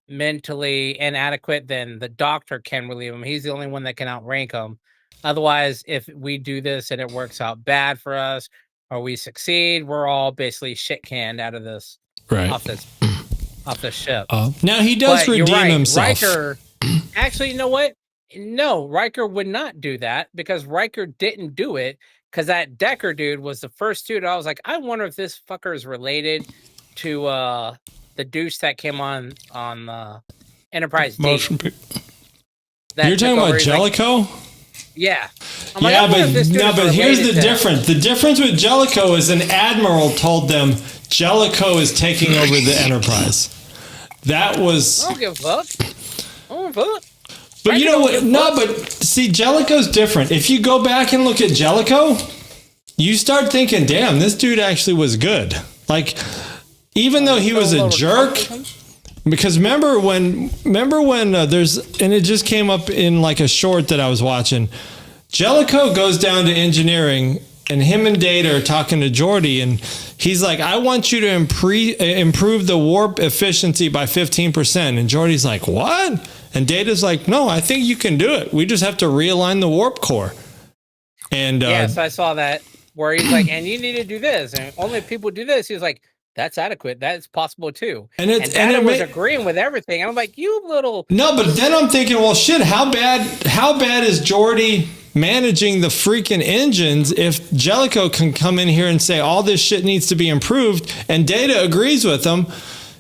mentally inadequate, then the Doctor can relieve them. He's the only one that can outrank them. Otherwise, if we do this and it works out bad for us, or we succeed, we're all basically shit canned out of this, off the ship. Now he does redeem himself. Riker, actually, you know what? No, Riker would not do that because Riker didn't do it because that Decker dude was the first dude. I was like, I wonder if this fucker is related to the douche that came on Enterprise D. Motion pic. that You're took talking over. about He's like, Jellicoe? yeah. I'm like, I Yeah, wonder if this dude is but here's the related to him. difference. The difference with Jellicoe is an admiral told them Jellicoe is taking over the Enterprise. That was. I don't give a fuck. I don't give a fuck. But you know what? No, but see, Jellicoe's different. If you go back and look at Jellicoe, you start thinking, damn, this dude actually was good. Like, even though he was a jerk, because remember when there's, and it just came up in like a short that I was watching, Jellicoe goes down to engineering and him and Data are talking to Geordi and he's like, I want you to improve the warp efficiency by 15%. And Geordi's like, what? And Data's like, no, I think you can do it. We just have to realign the warp core. And yes, I saw that where he's like, and you need to do this. And only if people do this, he was like, that's adequate. That's possible too. And Data was agreeing with everything. And I'm like, you little. No, but then I'm thinking, well, shit, how bad is Geordi managing the freaking engines if Jellicoe can come in here and say all this shit needs to be improved and Data agrees with them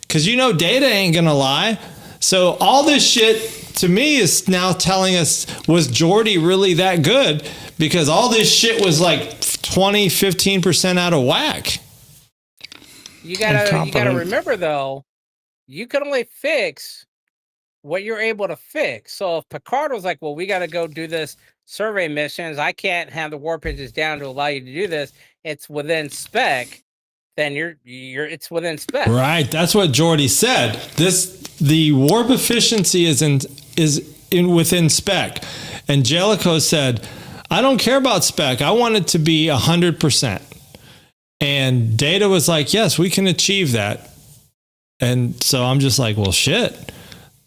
because Data ain't gonna lie. So all this shit to me is now telling us, was Geordi really that good? Because all this shit was like 15% out of whack. You gotta remember though, you can only fix what you're able to fix. So if Picard was like, well, we got to go do this survey missions, I can't have the warp engines down to allow you to do this. It's within spec. Then it's within spec. Right. That's what Geordi said. The warp efficiency is within spec. And Jellicoe said, I don't care about spec. I want it to be 100%. And Data was like, yes, we can achieve that. And so I'm just like, well, shit.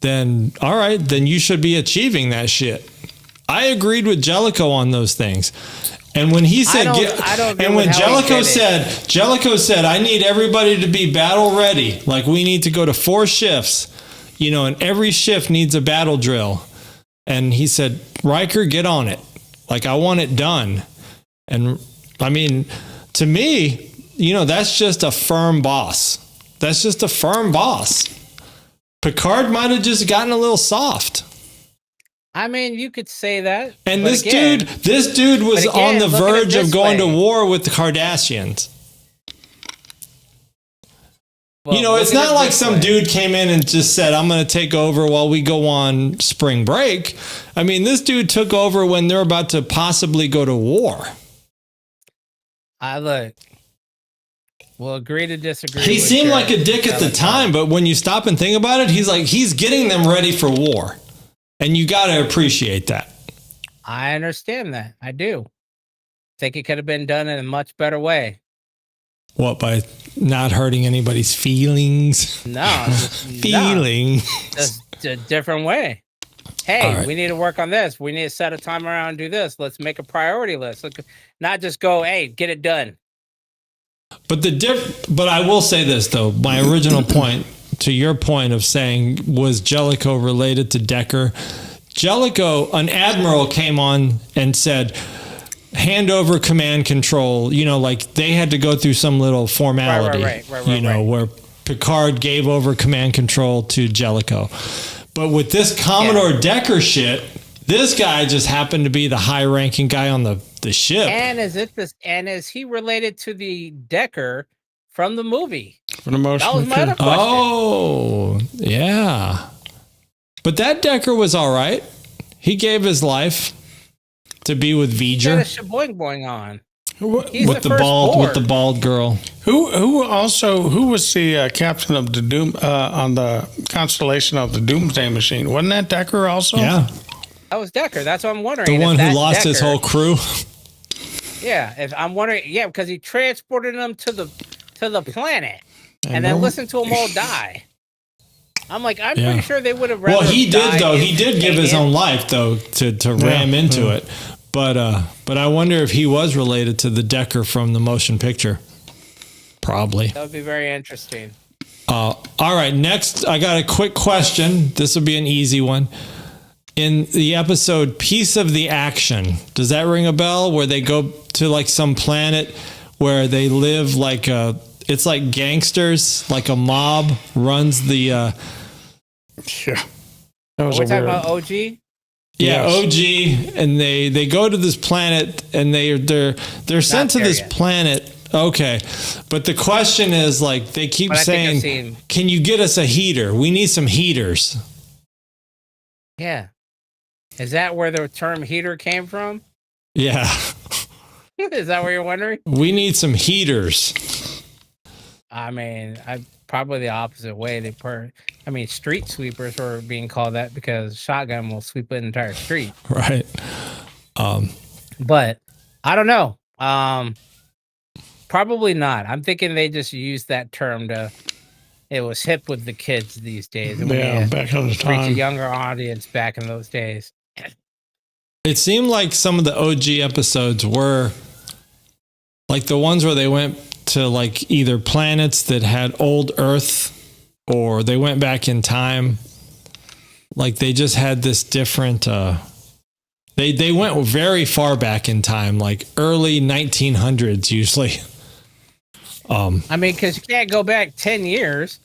Then, all right, then you should be achieving that shit. I agreed with Jellicoe on those things. And when he said, Jellicoe said, I need everybody to be battle ready. Like we need to go to 4 shifts, and every shift needs a battle drill. And he said, Riker, get on it. Like I want it done. And I mean, to me, that's just a firm boss. That's just a firm boss. Picard might have just gotten a little soft. I mean, you could say that. And this dude was on the verge of going to war with the Cardassians. Well, it's not like some dude came in and just said, I'm going to take over while we go on spring break. I mean, this dude took over when they're about to possibly go to war. We'll agree to disagree. He seemed like a dick at the time, but when you stop and think about it, he's getting them ready for war. And you got to appreciate that. I understand that. I do. Think it could have been done in a much better way. What, by not hurting anybody's feelings? No. Just a different way. Hey, we need to work on this. We need to set a time around and do this. Let's make a priority list. Not just go, hey, get it done. But I will say this, though. My original point, to your point of saying, was Jellicoe related to Decker? Jellicoe, an admiral came on and said, hand over command control. Like they had to go through some little formality, where Picard gave over command control to Jellicoe. But with this Commodore Decker shit, this guy just happened to be the high-ranking guy on the ship. And is he related to the Decker from the movie? For the motion. That was my other question. Oh, yeah. But that Decker was all right. He gave his life to be with V'ger. He got a shaboing boing on. With the bald girl. Who was the captain of the Doom on the constellation of the Doomsday Machine? Wasn't that Decker also? Yeah. That was Decker. That's what I'm wondering. The one who lost his whole crew. Yeah, I'm wondering. Yeah, because he transported them to the planet and then listened to them all die. I'm like, I'm pretty sure they would have. Well, he did though. He did give his own life though to ram into it. But I wonder if he was related to the Decker from the motion picture. Probably. That would be very interesting. All right, next I got a quick question. This will be an easy one. In the episode Piece of the Action, does that ring a bell? Where they go to like some planet where they live like it's like gangsters, like a mob runs the That was We're a talking weird. about OG. Yeah, Yes. OG, and they go to this planet, and they're sent to there this yet. planet. Okay, but the question is, like, they keep But I think I've saying, seen- "Can you get us a heater? We need some heaters." Yeah. Is that where the term heater came from? Yeah, Is that what you're wondering? we need some heaters. I mean, probably the opposite way. Street sweepers were being called that because shotgun will sweep an entire street. Right. But I don't know. Probably not. I'm thinking they just used that term it was hip with the kids these days. And Yeah, back on the reach a time. younger audience back in those days. It seemed like some of the OG episodes were like the ones where they went to like either planets that had old Earth or they went back in time. Like they just had this different they went very far back in time, like early 1900s usually. I mean, because you can't go back 10 years.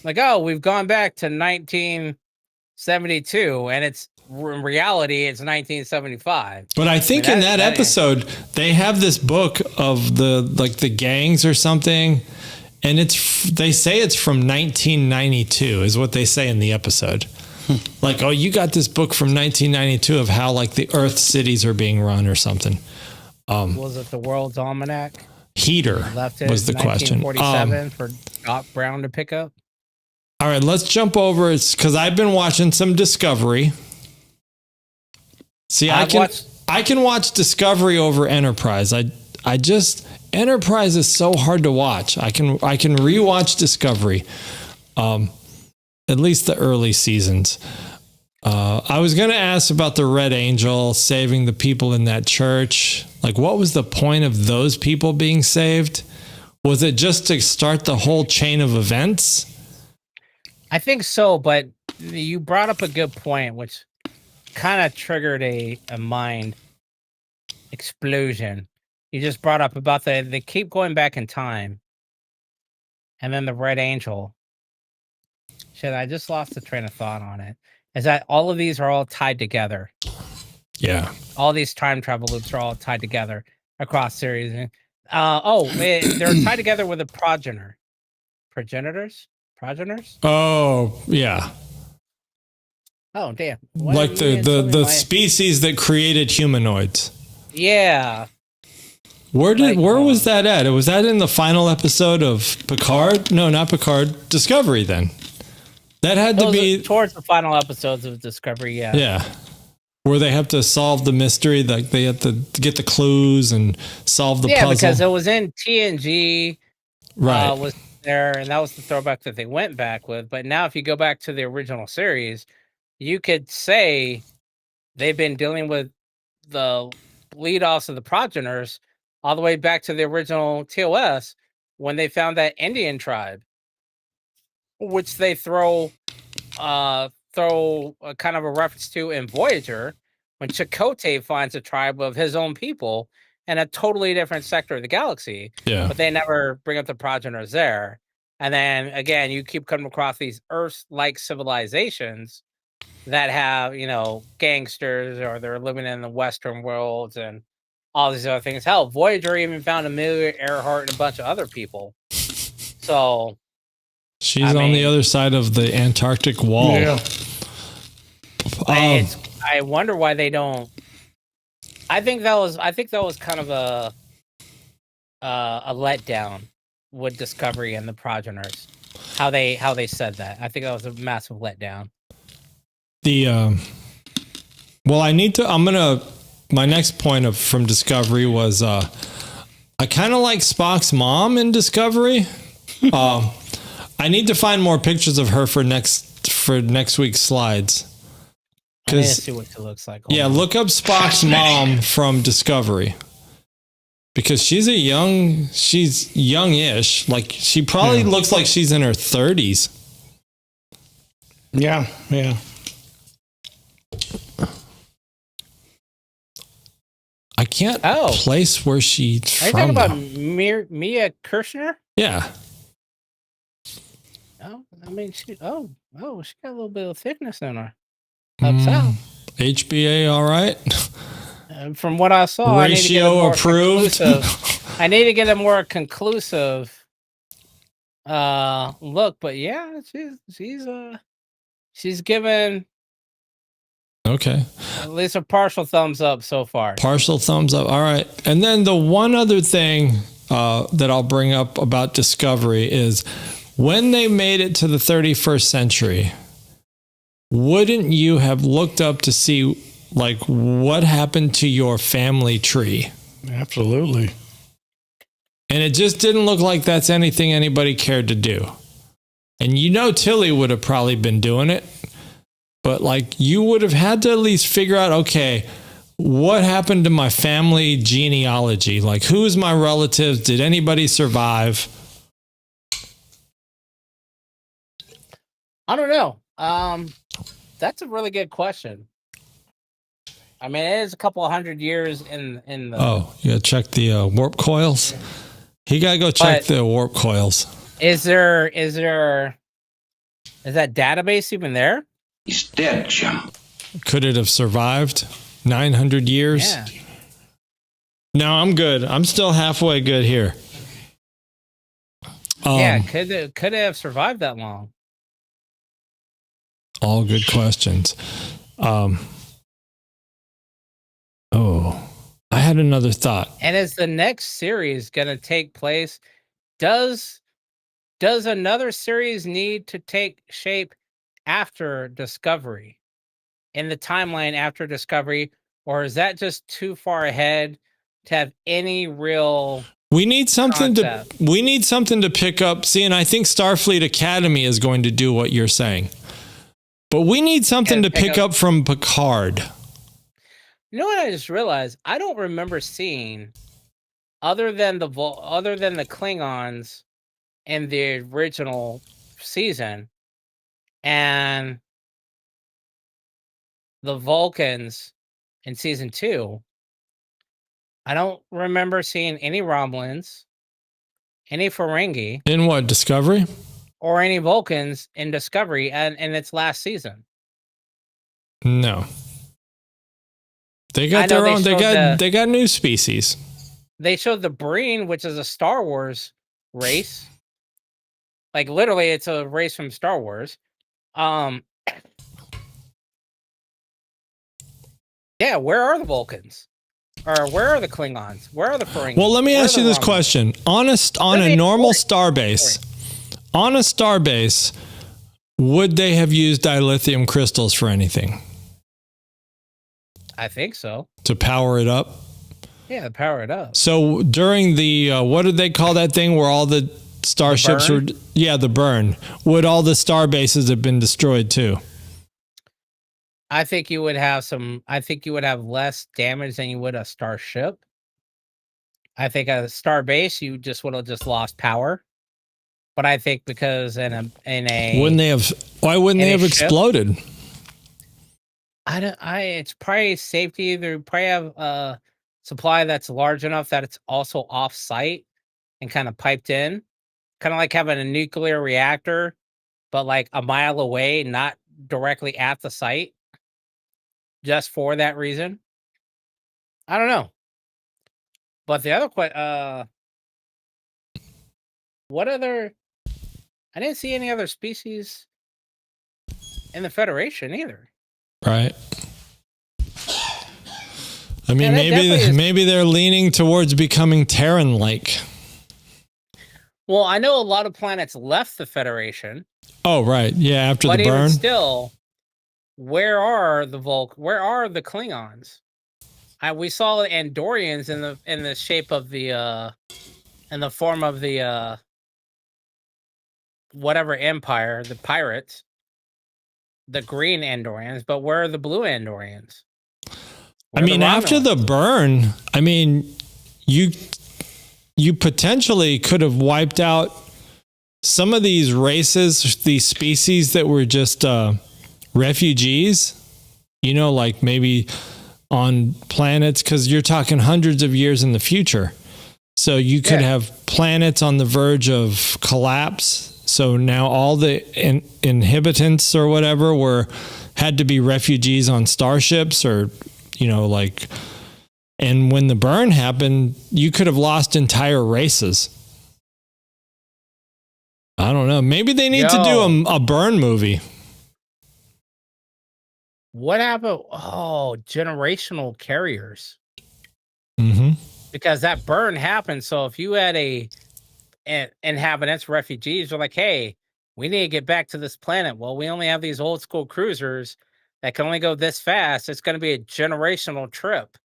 Like, oh, we've gone back to 1972, and in reality, it's 1975. But I think in that episode, they have this book of the gangs or something, and they say it's from 1992 is what they say in the episode. Like, oh, you got this book from 1992 of how like the Earth cities are being run or something. Was it the World's Almanac? Heater Left it was the question. 1947 for Doc Brown to pick up. All right, let's jump over. It's because I've been watching some Discovery. See, I can watch Discovery over Enterprise. I just Enterprise is so hard to watch. I can rewatch Discovery, at least the early seasons. I was going to ask about the Red Angel saving the people in that church. Like, what was the point of those people being saved? Was it just to start the whole chain of events? I think so, but you brought up a good point, which kind of triggered a mind explosion. You just brought up about they keep going back in time, and then the Red Angel. Shit, I just lost the train of thought on it. Is that all of these are all tied together? Yeah. All these time travel loops are all tied together across series. They're tied together with a progenitors. Oh, yeah. Oh, damn! Like the species that created humanoids. Yeah. Where was that at? Was that in the final episode of Picard? No, not Picard. Discovery. Then that had to be towards the final episodes of Discovery. Yeah. Yeah. Where they have to solve the mystery, like they have to get the clues and solve the puzzle. Yeah, because it was in TNG. Right. Was there, and that was the throwback that they went back with. But now, if you go back to the original series, you could say they've been dealing with the lead-offs of the progenitors all the way back to the original TOS when they found that Indian tribe, which they throw a kind of a reference to in Voyager when Chakotay finds a tribe of his own people in a totally different sector of the galaxy. Yeah. But they never bring up the progenitors there. And then again, you keep coming across these Earth-like civilizations that have, gangsters, or they're living in the Western worlds and all these other things. Hell, Voyager even found Amelia Earhart and a bunch of other people. So she's on the other side of the Antarctic wall. Yeah. I wonder why they don't. I think that was kind of a letdown with Discovery and the progenitors. How they said that. I think that was a massive letdown. My next point from Discovery was I kind of like Spock's mom in Discovery. I need to find more pictures of her for next week's slides. I need to see what she looks like. Yeah, look up Spock's mom from Discovery. Because she's youngish. Like she probably looks like she's in her 30s. Yeah. I can't place where she's from. Are you talking about Mia Kirshner? Yeah. Oh, I mean, she got a little bit of thickness in her. up south. HBA, all right. From what I saw, Ratio approved. I need to get a more conclusive look, but yeah, she's given Okay. at least a partial thumbs up so far. Partial thumbs up. All right. And then the one other thing that I'll bring up about Discovery is when they made it to the 31st century, wouldn't you have looked up to see like what happened to your family tree? Absolutely. And it just didn't look like that's anything anybody cared to do. And you know Tilly would have probably been doing it. But like you would have had to at least figure out, okay, what happened to my family genealogy? Like who's my relatives? Did anybody survive? I don't know. That's a really good question. I mean, it is a couple of 100 years in the. Oh, you gotta check the warp coils. You gotta go check the warp coils. Is that database even there? He's dead, Jim. Could it have survived 900 years? Yeah. No, I'm good. I'm still halfway good here. Yeah, could it have survived that long? All good questions. I had another thought. And is the next series going to take place? Does another series need to take shape after Discovery, in the timeline after Discovery, or is that just too far ahead to have any real? We need something concept? to pick up. See, and I think Starfleet Academy is going to do what you're saying. But we need something to pick up from Picard. You know what I just realized? I don't remember seeing, other than the Klingons in the original season and the Vulcans in season 2. I don't remember seeing any Romulans, any Ferengi. In what, Discovery? Or any Vulcans in Discovery and in its last season. No. They got their own. They got new species. They showed the Breen, which is a Star Wars race. Like literally, it's a race from Star Wars. Yeah, where are the Vulcans? Or where are the Klingons? Where are the Ferengi? Well, let me ask you this question: on a normal starbase, would they have used dilithium crystals for anything? I think so. To power it up? Yeah, power it up. So during the, what did they call that thing where all the starships were? Yeah, the burn. Would all the star bases have been destroyed too? I think you would have less damage than you would a starship. I think a star base, you just would have just lost power. But I think because why wouldn't they have exploded? It's probably safety. They probably have a supply that's large enough that it's also off site and kind of piped in, kind of like having a nuclear reactor, but like a mile away, not directly at the site, just for that reason. I don't know. But the other question, what other? I didn't see any other species in the Federation either. Right. I mean, maybe they're leaning towards becoming Terran-like. Well, I know a lot of planets left the Federation. Oh, right. Yeah, after the burn. But even still, where are the Klingons? We saw the Andorians in the shape of the in the form of the whatever empire, the pirates, the green Andorians, but where are the blue Andorians? I mean, after the burn, I mean, you potentially could have wiped out some of these races, these species that were just refugees, you know, like maybe on planets, because you're talking hundreds of years in the future. So you could have planets on the verge of collapse. So now all the inhabitants or whatever were had to be refugees on starships or, like, and when the burn happened, you could have lost entire races. I don't know. Maybe they need to do a burn movie. What happened? Oh, generational carriers. Mm-hmm. Because that burn happened. So if you had inhabitants, refugees, are like, hey, we need to get back to this planet. Well, we only have these old school cruisers that can only go this fast. It's going to be a generational trip.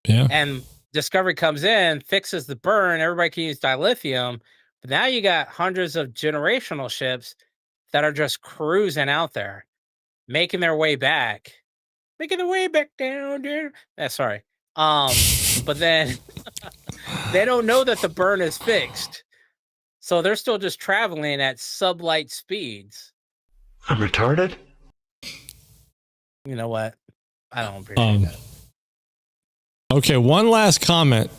Yeah. And Discovery comes in, fixes the burn. Everybody can use dilithium. But now you got hundreds of generational ships that are just cruising out there, making their way back. Making their way back down there. Sorry. But then they don't know that the burn is fixed. So they're still just traveling at sublight speeds. I'm retarded? You know what? I don't appreciate that. Okay, one last comment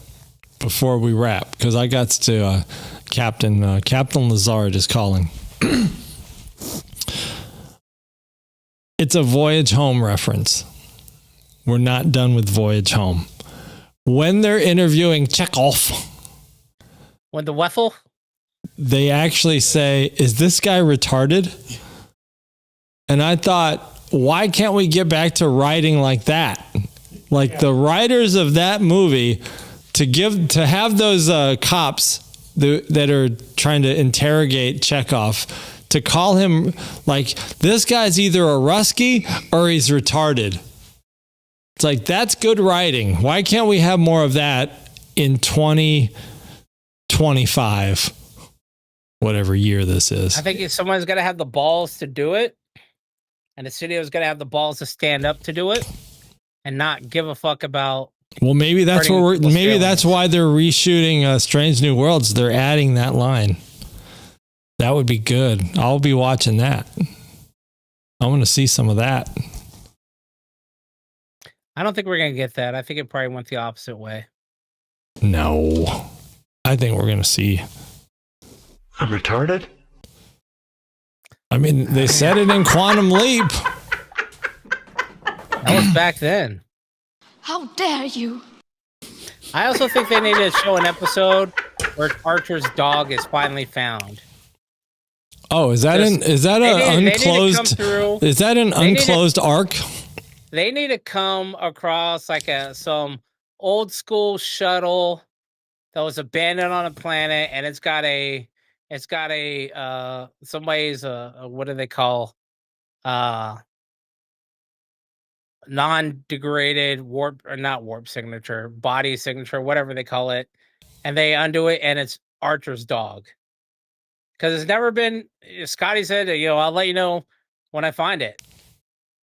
before we wrap, because I got to Captain Lazard is calling. It's a Voyage Home reference. We're not done with Voyage Home. When they're interviewing Chekhov, When the Wethel? they actually say, "Is this guy retarded?" And I thought, why can't we get back to writing like that? Like the writers of that movie to have those cops that are trying to interrogate Chekhov, to call him like, this guy's either a Rusky or he's retarded. It's like, that's good writing. Why can't we have more of that in 2025? Whatever year this is. I think someone's got to have the balls to do it. And the studio's got to have the balls to stand up to do it and not give a fuck about. Well, maybe that's what maybe that's why they're reshooting Strange New Worlds. They're adding that line. That would be good. I'll be watching that. I want to see some of that. I don't think we're going to get that. I think it probably went the opposite way. No. I think we're going to see. I'm retarded? I mean, they said it in Quantum Leap. That was back then. How dare you? I also think they need to show an episode where Archer's dog is finally found. Oh, is that an unclosed arc? They need to come across like some old school shuttle that was abandoned on a planet, and it's got a somebody's what do they call non-degraded warp, or not warp signature, body signature, whatever they call it, and they undo it, and it's Archer's dog. Because it's never been. Scotty said, I'll let you know when I find it.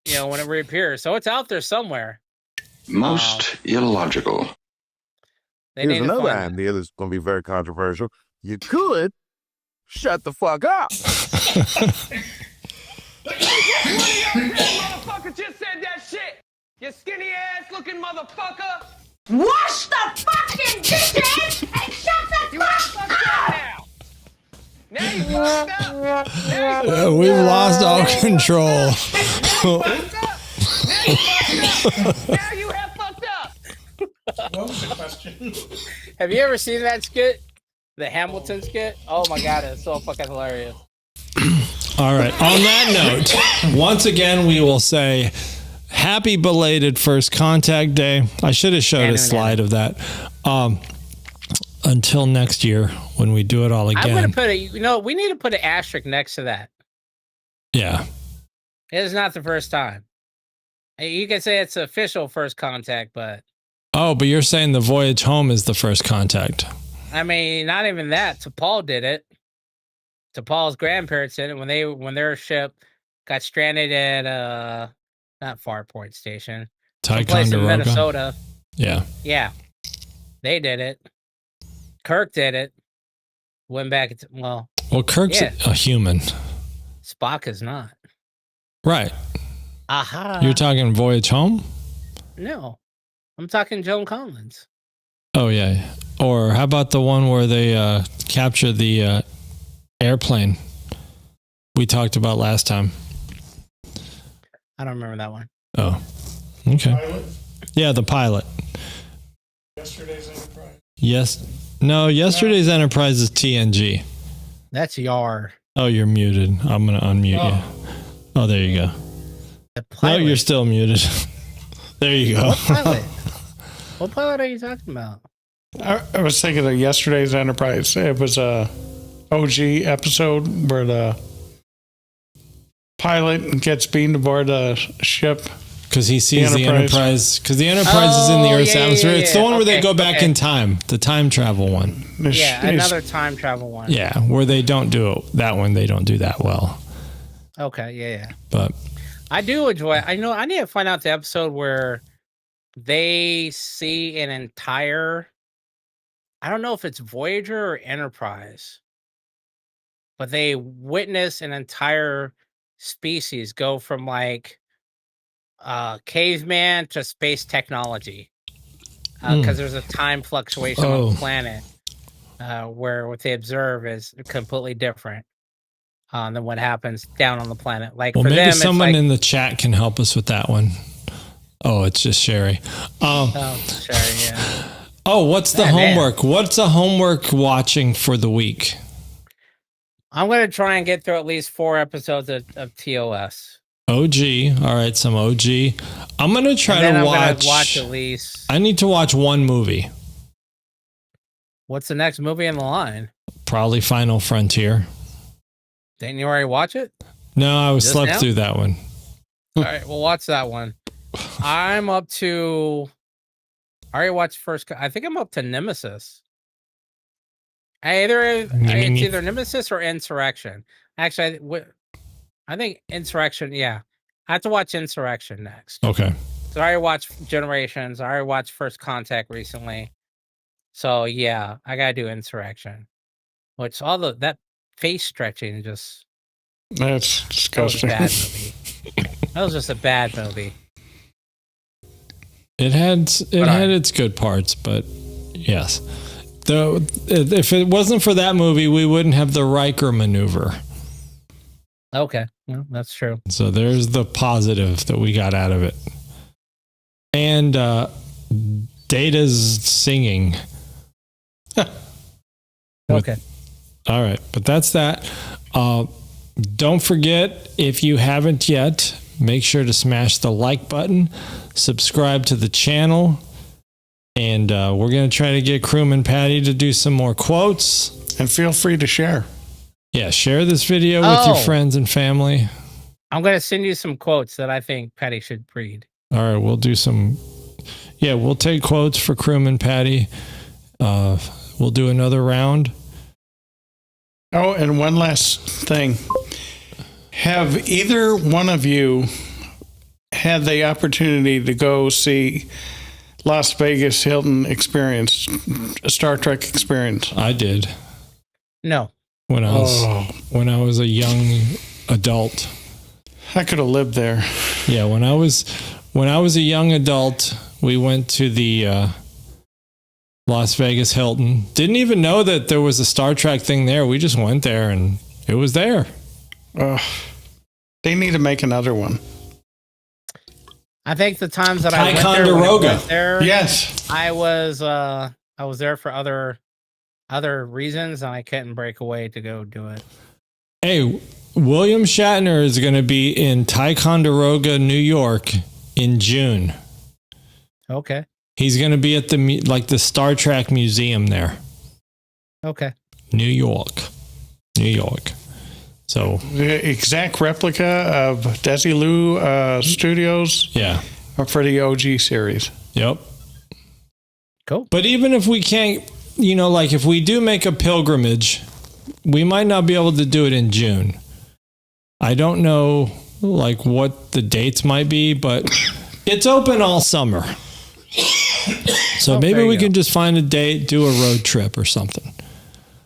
When it reappears. So it's out there somewhere. Most illogical. Here's another idea that's going to be very controversial. You could shut the fuck up. Motherfucker just said that shit. You skinny ass looking motherfucker. Wash the fucking dishes and shut the fuck up! Now you fucked up. We've lost all control. Now you have fucked up. What was the question? Have you ever seen that skit? The Hamilton skit? Oh my god, it's so fucking hilarious. All right. On that note, once again, we will say happy belated First Contact Day. I should have showed a slide of that. Until next year when we do it all again. I'm going to put we need to put an asterisk next to that. Yeah. It is not the first time. You can say it's official first contact, but. Oh, but you're saying the voyage home is the first contact. I mean, not even that. T'Pol did it. T'Pol's grandparents did it when their ship got stranded at not Farpoint Station, someplace in Minnesota. Yeah. Yeah. They did it. Kirk did it. Went back. Well, Kirk's a human. Spock is not. Right. Aha. You're talking Voyage Home? No. I'm talking Joan Collins. Oh, yeah. Or how about the one where they capture the airplane we talked about last time? I don't remember that one. Oh, okay. Pilot? Yeah, the pilot. Yesterday's Enterprise. Yes. No, yesterday's Enterprise is TNG. That's Yar. Oh, you're muted. I'm going to unmute you. Oh, there you go. The No, pilot. you're still muted. There you go. What pilot? What pilot are you talking about? I was thinking of yesterday's Enterprise. It was a OG episode where the pilot gets beamed aboard the ship. Because he sees the Enterprise. Because the Enterprise is in the Earth's atmosphere. It's the one where they go back in time. The time travel one. Yeah, another time travel one. Yeah, where they don't do it. That one, they don't do that well. Okay, yeah. But I do enjoy it. I know I need to find out the episode where they see an entire, I don't know if it's Voyager or Enterprise, but they witness an entire species go from like caveman to space technology. Because there's a time fluctuation on the planet where what they observe is completely different than what happens down on the planet. Like, well, for maybe them, someone it's like, in the chat can help us with that one. Oh, it's just Sherry. Sherry, yeah. Oh, what's the homework? What's a homework watching for the week? I'm going to try and get through at least 4 episodes of TOS. OG. All right, some OG. I'm going to try to watch at least. I need to watch one movie. What's the next movie in the line? Probably Final Frontier. Didn't you already watch it? No, I was Just slept now? through that one. All right, we'll watch that one. I'm up to. I already watched first. I think I'm up to Nemesis. It's either Nemesis or Insurrection. Actually, I think Insurrection. Yeah, I have to watch Insurrection next. Okay. So I already watched Generations. I already watched First Contact recently. So yeah, I gotta do Insurrection. Which that face stretching just. That's disgusting. That was a bad movie. That was just a bad movie. It had its good parts, but yes. Though if it wasn't for that movie, we wouldn't have the Riker maneuver. Okay, well, that's true. So there's the positive that we got out of it. And Data's singing. Okay. All right, but that's that. Don't forget, if you haven't yet, make sure to smash the like button, subscribe to the channel, and we're going to try to get Crewman Patty to do some more quotes. And feel free to share. Yeah, share this video with your friends and family. I'm going to send you some quotes that I think Patty should read. All right, we'll do some. Yeah, we'll take quotes for Crewman Patty. We'll do another round. Oh, and one last thing. Have either one of you had the opportunity to go see Las Vegas Hilton Experience, a Star Trek Experience? I did. No. When I was a young adult. I could have lived there. Yeah, when I was a young adult, we went to the Las Vegas Hilton. Didn't even know that there was a Star Trek thing there. We just went there and it was there. They need to make another one. I think the times that I went there, yes, I was there for other reasons, and I couldn't break away to go do it. Hey, William Shatner is going to be in Ticonderoga, New York, in June. Okay. He's going to be at the Star Trek Museum there. Okay. New York. So the exact replica of Desilu Studios. Yeah. For the OG series. Yep. Cool. But even if we can't, like if we do make a pilgrimage, we might not be able to do it in June. I don't know like what the dates might be, but it's open all summer. So maybe we can just find a date, do a road trip or something.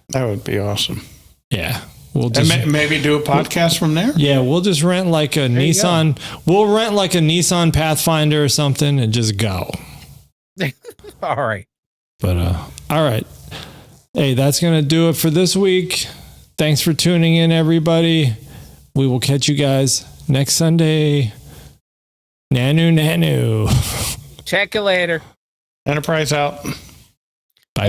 That would be awesome. Yeah. We'll just maybe do a podcast from there. Yeah, we'll just rent like a Nissan. We'll rent like a Nissan Pathfinder or something and just go. All right. But all right. Hey, that's going to do it for this week. Thanks for tuning in, everybody. We will catch you guys next Sunday. Nanu. Check you later. Enterprise out. Bye-bye.